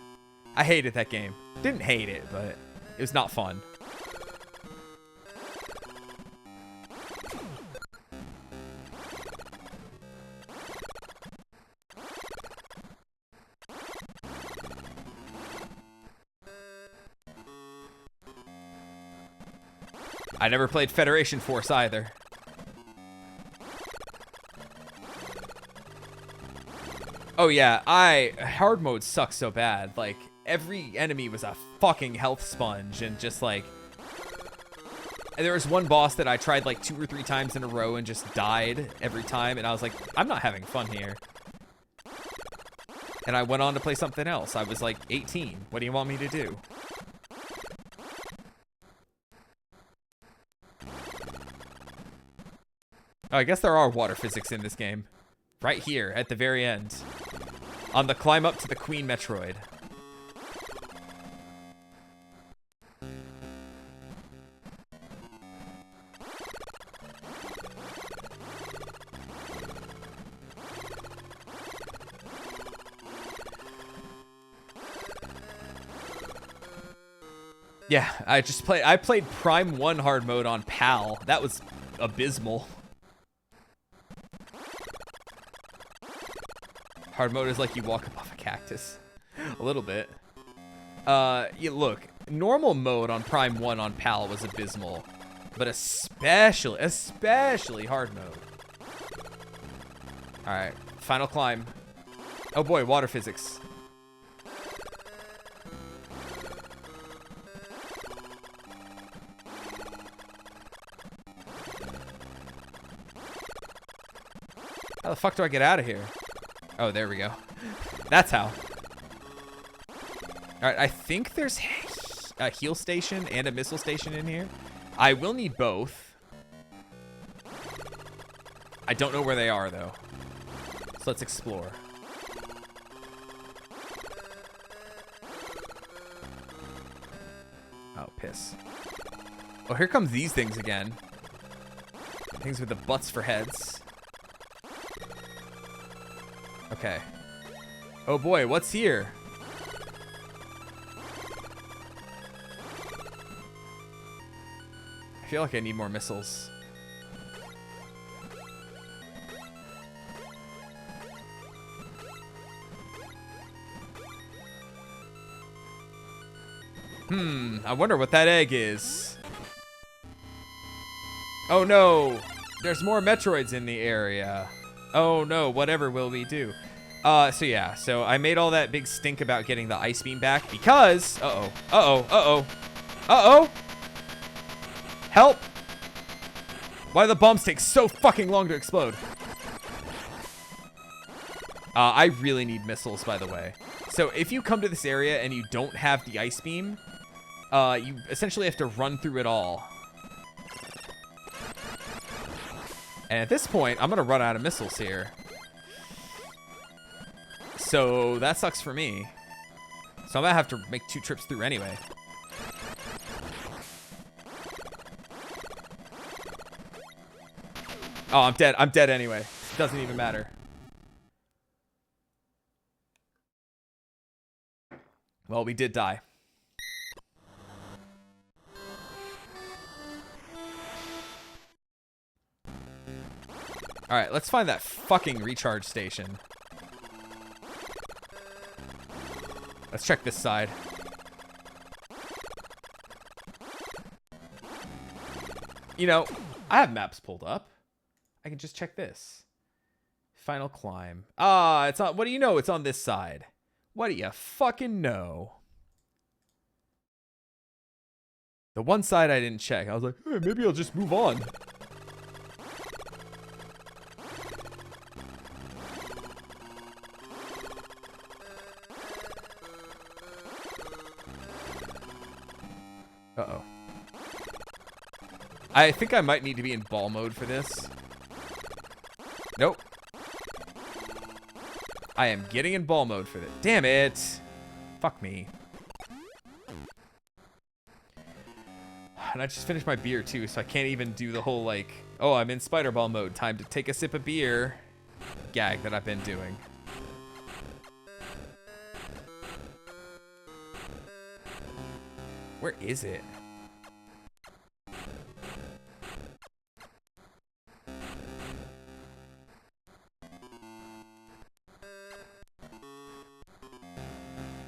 Speaker 1: I hated that game. Didn't hate it, but it was not fun. I never played Federation Force either. Oh yeah, hard mode sucks so bad. Like, every enemy was a fucking health sponge, and just like, and there was one boss that I tried like 2 or 3 times in a row and just died every time, and I was like, I'm not having fun here. And I went on to play something else. I was like 18. What do you want me to do? Oh, I guess there are water physics in this game. Right here, at the very end. On the climb up to the Queen Metroid. Yeah, I played Prime 1 hard mode on PAL. That was abysmal. Hard mode is like you walk above a cactus. A little bit. Yeah, look, normal mode on Prime 1 on PAL was abysmal. But especially hard mode. Alright, final climb. Oh boy, water physics. How the fuck do I get out of here? Oh, there we go. That's how. Alright, I think there's a heal station and a missile station in here. I will need both. I don't know where they are, though. So let's explore. Oh, piss. Oh, here comes these things again. Things with the butts for heads. Okay. Oh boy, what's here? I feel like I need more missiles. I wonder what that egg is. Oh no! There's more Metroids in the area. Oh no, whatever will we do? So yeah, so I made all that big stink about getting the ice beam back because, help! Why do the bombs take so fucking long to explode? I really need missiles, by the way. So if you come to this area and you don't have the ice beam, you essentially have to run through it all. And at this point, I'm gonna run out of missiles here. So that sucks for me. So I'm gonna have to make 2 trips through anyway. Oh, I'm dead. I'm dead anyway. It doesn't even matter. Well, we did die. Alright, let's find that fucking recharge station. Let's check this side. You know, I have maps pulled up. I can just check this. Final climb. Ah, it's on. What do you know? It's on this side. What do you fucking know? The one side I didn't check. I was like, hey, maybe I'll just move on. I think I might need to be in ball mode for this. Nope. I am getting in ball mode for this. Damn it. Fuck me. And I just finished my beer too, so I can't even do the whole like, oh, I'm in spider ball mode, time to take a sip of beer gag that I've been doing. Where is it?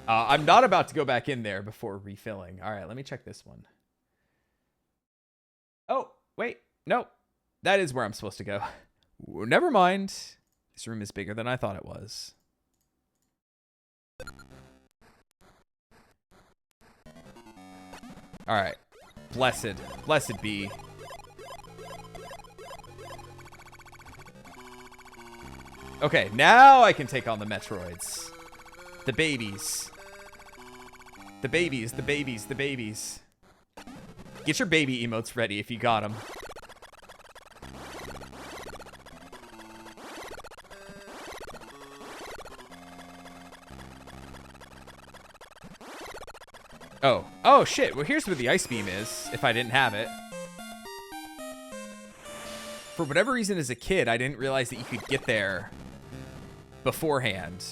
Speaker 1: I'm not about to go back in there before refilling. All right, let me check this one. Oh, wait. No. That is where I'm supposed to go. Never mind. This room is bigger than I thought it was. All right. Blessed. Blessed be. Okay, now I can take on the Metroids. The babies. The babies, the babies, the babies. Get your baby emotes ready if you got them. Oh. Oh, shit. Well, here's where the ice beam is, if I didn't have it. For whatever reason, as a kid, I didn't realize that you could get there beforehand.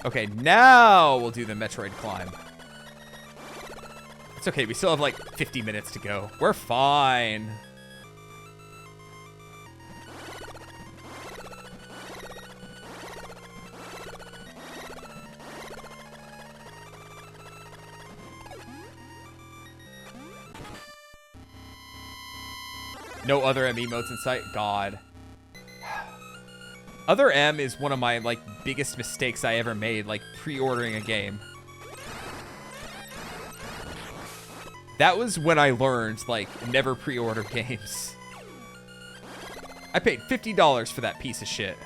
Speaker 1: Okay, now we'll do the Metroid climb. It's okay, we still have like 50 minutes to go. We're fine. No other M emotes in sight? God. Other M is one of my, like, biggest mistakes I ever made, like, pre-ordering a game. That was when I learned, like, never pre-order games. I paid $50 for that piece of shit.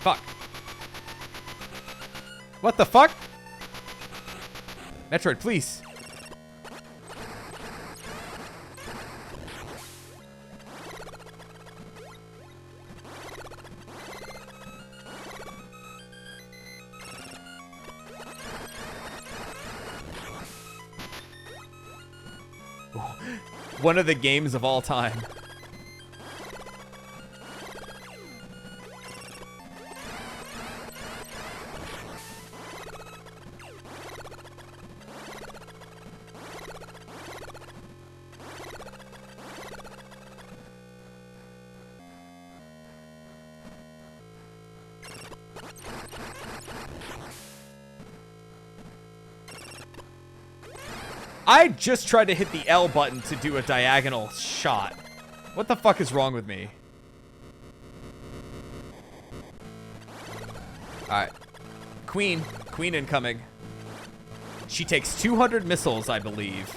Speaker 1: Fuck. What the fuck? Metroid, please. One of the games of all time. I just tried to hit the L button to do a diagonal shot. What the fuck is wrong with me? Alright. Queen. Queen incoming. She takes 200 missiles, I believe.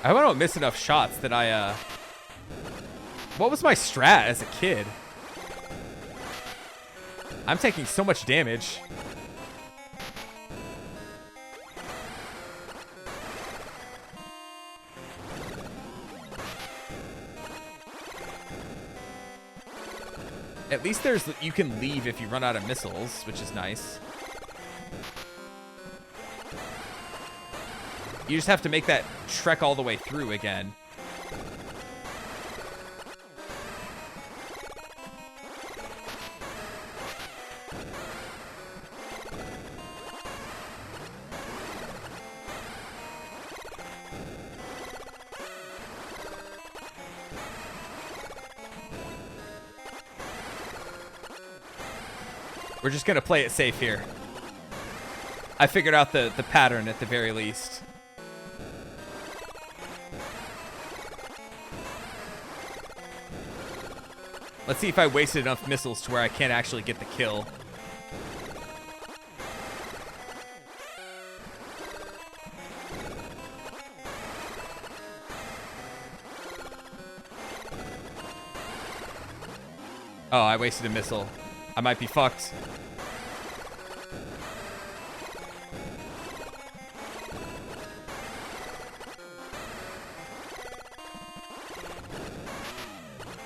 Speaker 1: I hope I don't miss enough shots that I, What was my strat as a kid? I'm taking so much damage. At least you can leave if you run out of missiles, which is nice. You just have to make that trek all the way through again. We're just gonna play it safe here. I figured out the pattern at the very least. Let's see if I wasted enough missiles to where I can't actually get the kill. Oh, I wasted a missile. I might be fucked.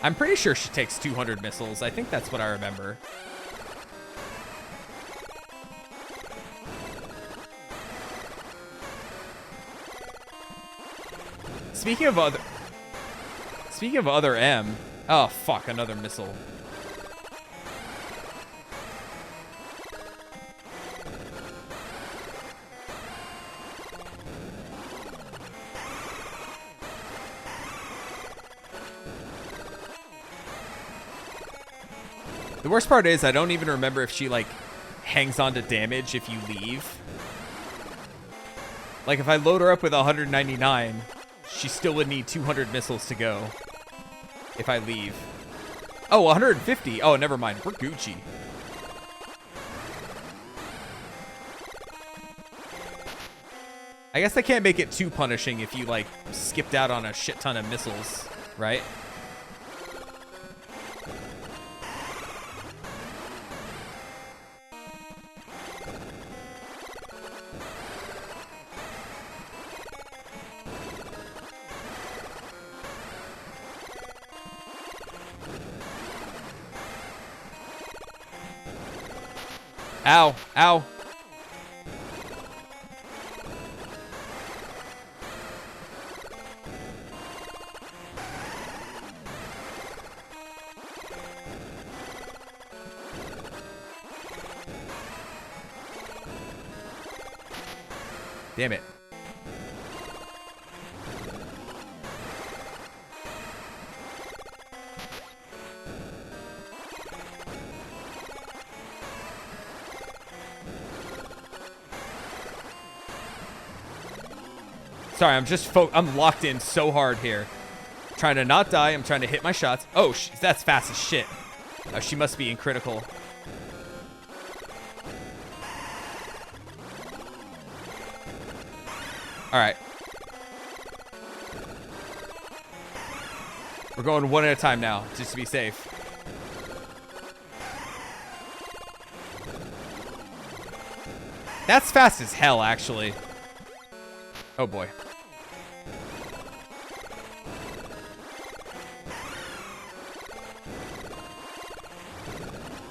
Speaker 1: I'm pretty sure she takes 200 missiles. I think that's what I remember. Speaking of other M. Oh, fuck, another missile. The worst part is I don't even remember if she, like, hangs on to damage if you leave. Like, if I load her up with 199, she still would need 200 missiles to go if I leave. Oh, 150. Oh, never mind. We're Gucci. I guess I can't make it too punishing if you, like, skipped out on a shit ton of missiles, right? Ow, ow. Damn it. Sorry, I'm locked in so hard here. Trying to not die. I'm trying to hit my shots. Oh, that's fast as shit. Oh, she must be in critical. All right. We're going one at a time now, just to be safe. That's fast as hell, actually. Oh, boy.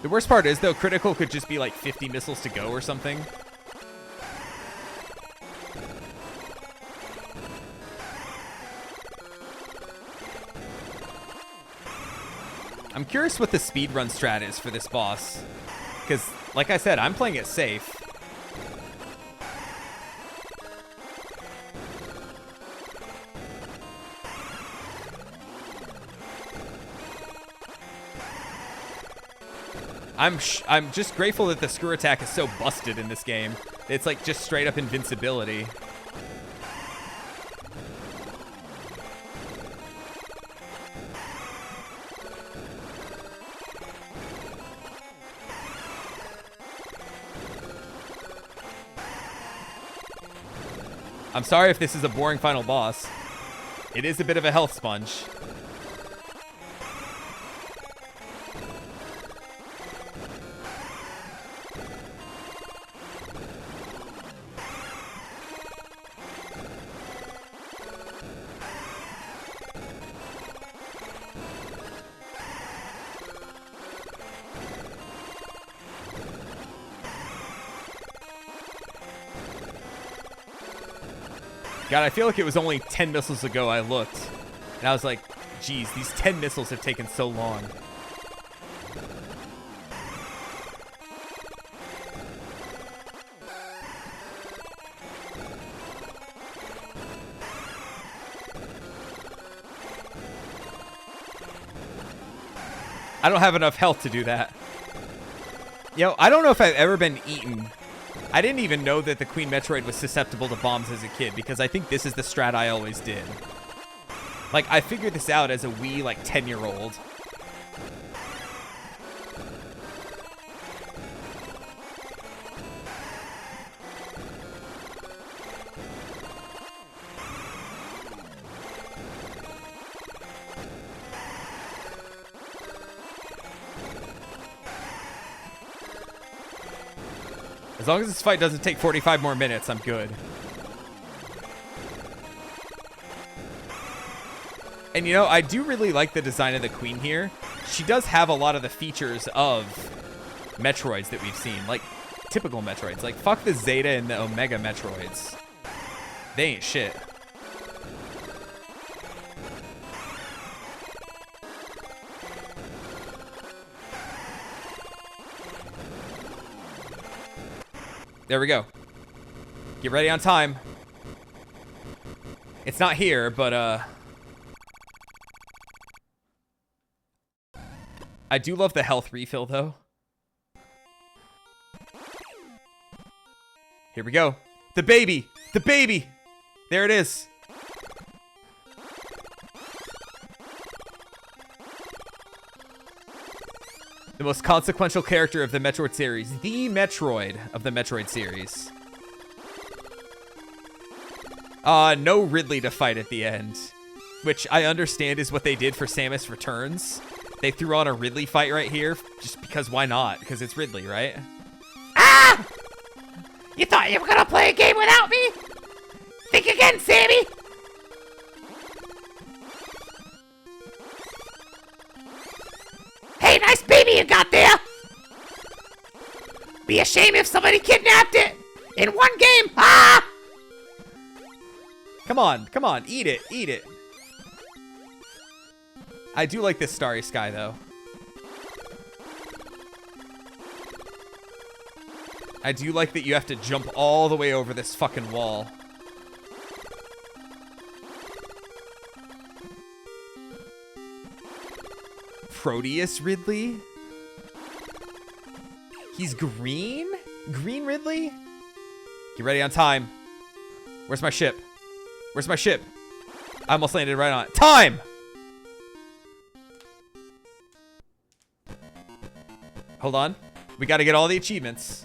Speaker 1: The worst part is, though, critical could just be like 50 missiles to go or something. I'm curious what the speedrun strat is for this boss. Because, like I said, I'm playing it safe. I'm just grateful that the screw attack is so busted in this game. It's like just straight up invincibility. I'm sorry if this is a boring final boss. It is a bit of a health sponge. God, I feel like it was only 10 missiles ago I looked. And I was like, geez, these 10 missiles have taken so long. I don't have enough health to do that. Yo, I don't know if I've ever been eaten. I didn't even know that the Queen Metroid was susceptible to bombs as a kid, because I think this is the strat I always did. Like, I figured this out as a wee, like, 10-year-old. As long as this fight doesn't take 45 more minutes, I'm good. And you know, I do really like the design of the Queen here. She does have a lot of the features of Metroids that we've seen. Like, typical Metroids. Like, fuck the Zeta and the Omega Metroids. They ain't shit. There we go. Get ready on time. It's not here, but, I do love the health refill, though. Here we go. The baby! The baby! There it is. The most consequential character of the Metroid series. The Metroid of the Metroid series. No Ridley to fight at the end. Which I understand is what they did for Samus Returns. They threw on a Ridley fight right here, just because why not? Because it's Ridley, right? Ah! You thought you were gonna play a game without me? Think again, Sammy! Hey, nice baby you got there! Be a shame if somebody kidnapped it! In one game! Ah! Come on, eat it, eat it. I do like this starry sky, though. I do like that you have to jump all the way over this fucking wall. Proteus Ridley? He's green? Green Ridley? Get ready on time. Where's my ship? Where's my ship? I almost landed right on it. Time! Hold on. We got to get all the achievements.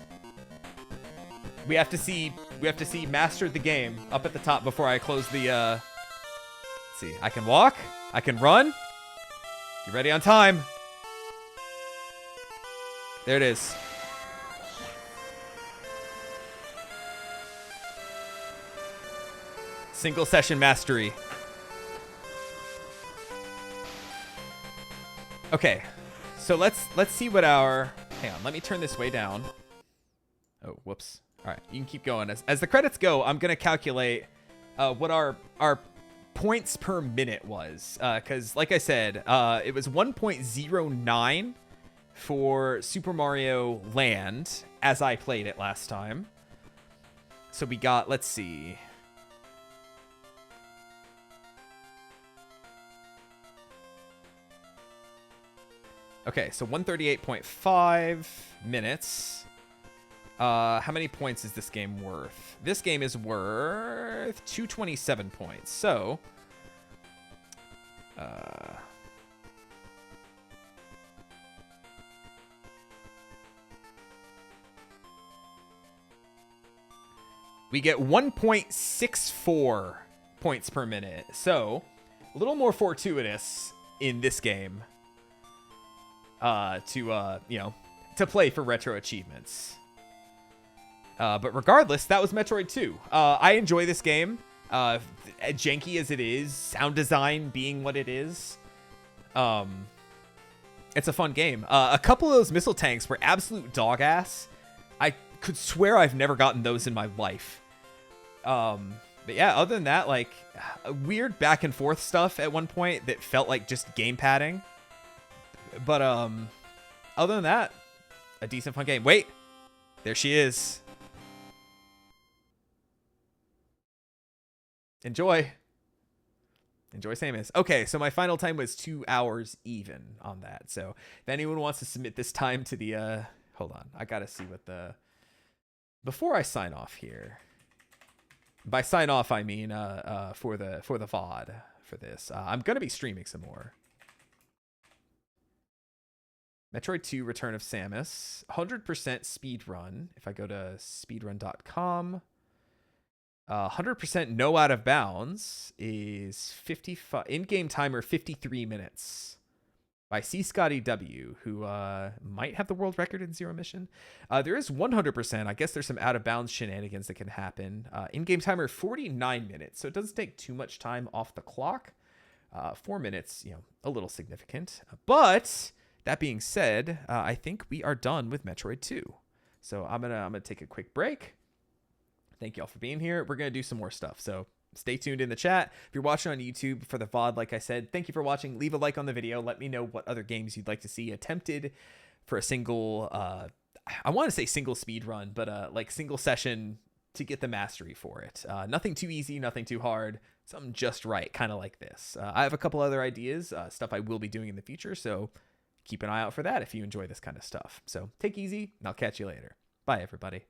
Speaker 1: We have to see mastered the game up at the top before I close the let's see. I can walk, I can run. Get ready on time. There it is. Single session mastery. Okay. So let's see what our... Hang on, let me turn this way down. Oh, whoops. All right, you can keep going. As the credits go, I'm going to calculate what our points per minute was. Because, like I said, it was 1.09 for Super Mario Land as I played it last time. So we got, let's see... Okay, so 138.5 minutes. How many points is this game worth? This game is worth 227 points. So, we get 1.64 points per minute. So, a little more fortuitous in this game. To play for retro achievements. But regardless, that was Metroid 2. I enjoy this game. Janky as it is, sound design being what it is. It's a fun game. A couple of those missile tanks were absolute dog ass. I could swear I've never gotten those in my life. But yeah, other than that, like, weird back and forth stuff at one point that felt like just game padding. But, other than that, a decent fun game. Wait! There she is. Enjoy. Enjoy Samus. Okay, so my final time was 2 hours even on that. So, if anyone wants to submit this time to the, hold on. I gotta see what the... Before I sign off here... By sign off, I mean for the VOD for this. I'm going to be streaming some more. Metroid 2 Return of Samus. 100% speed run. If I go to speedrun.com... 100% no out of bounds is 55 in-game timer 53 minutes by C Scotty W, who might have the world record in zero mission. There is 100%. I guess there's some out of bounds shenanigans that can happen. In-game timer 49 minutes, so it doesn't take too much time off the clock. 4 minutes, a little significant. But that being said, I think we are done with Metroid 2. So I'm gonna take a quick break. Thank you all for being here. We're going to do some more stuff, so stay tuned in the chat. If you're watching on YouTube for the VOD, like I said, thank you for watching. Leave a like on the video. Let me know what other games you'd like to see attempted for a single, I want to say single speed run, but like single session to get the mastery for it. Nothing too easy, nothing too hard, something just right, kind of like this. I have a couple other ideas, stuff I will be doing in the future, so keep an eye out for that if you enjoy this kind of stuff. So take it easy, and I'll catch you later. Bye, everybody.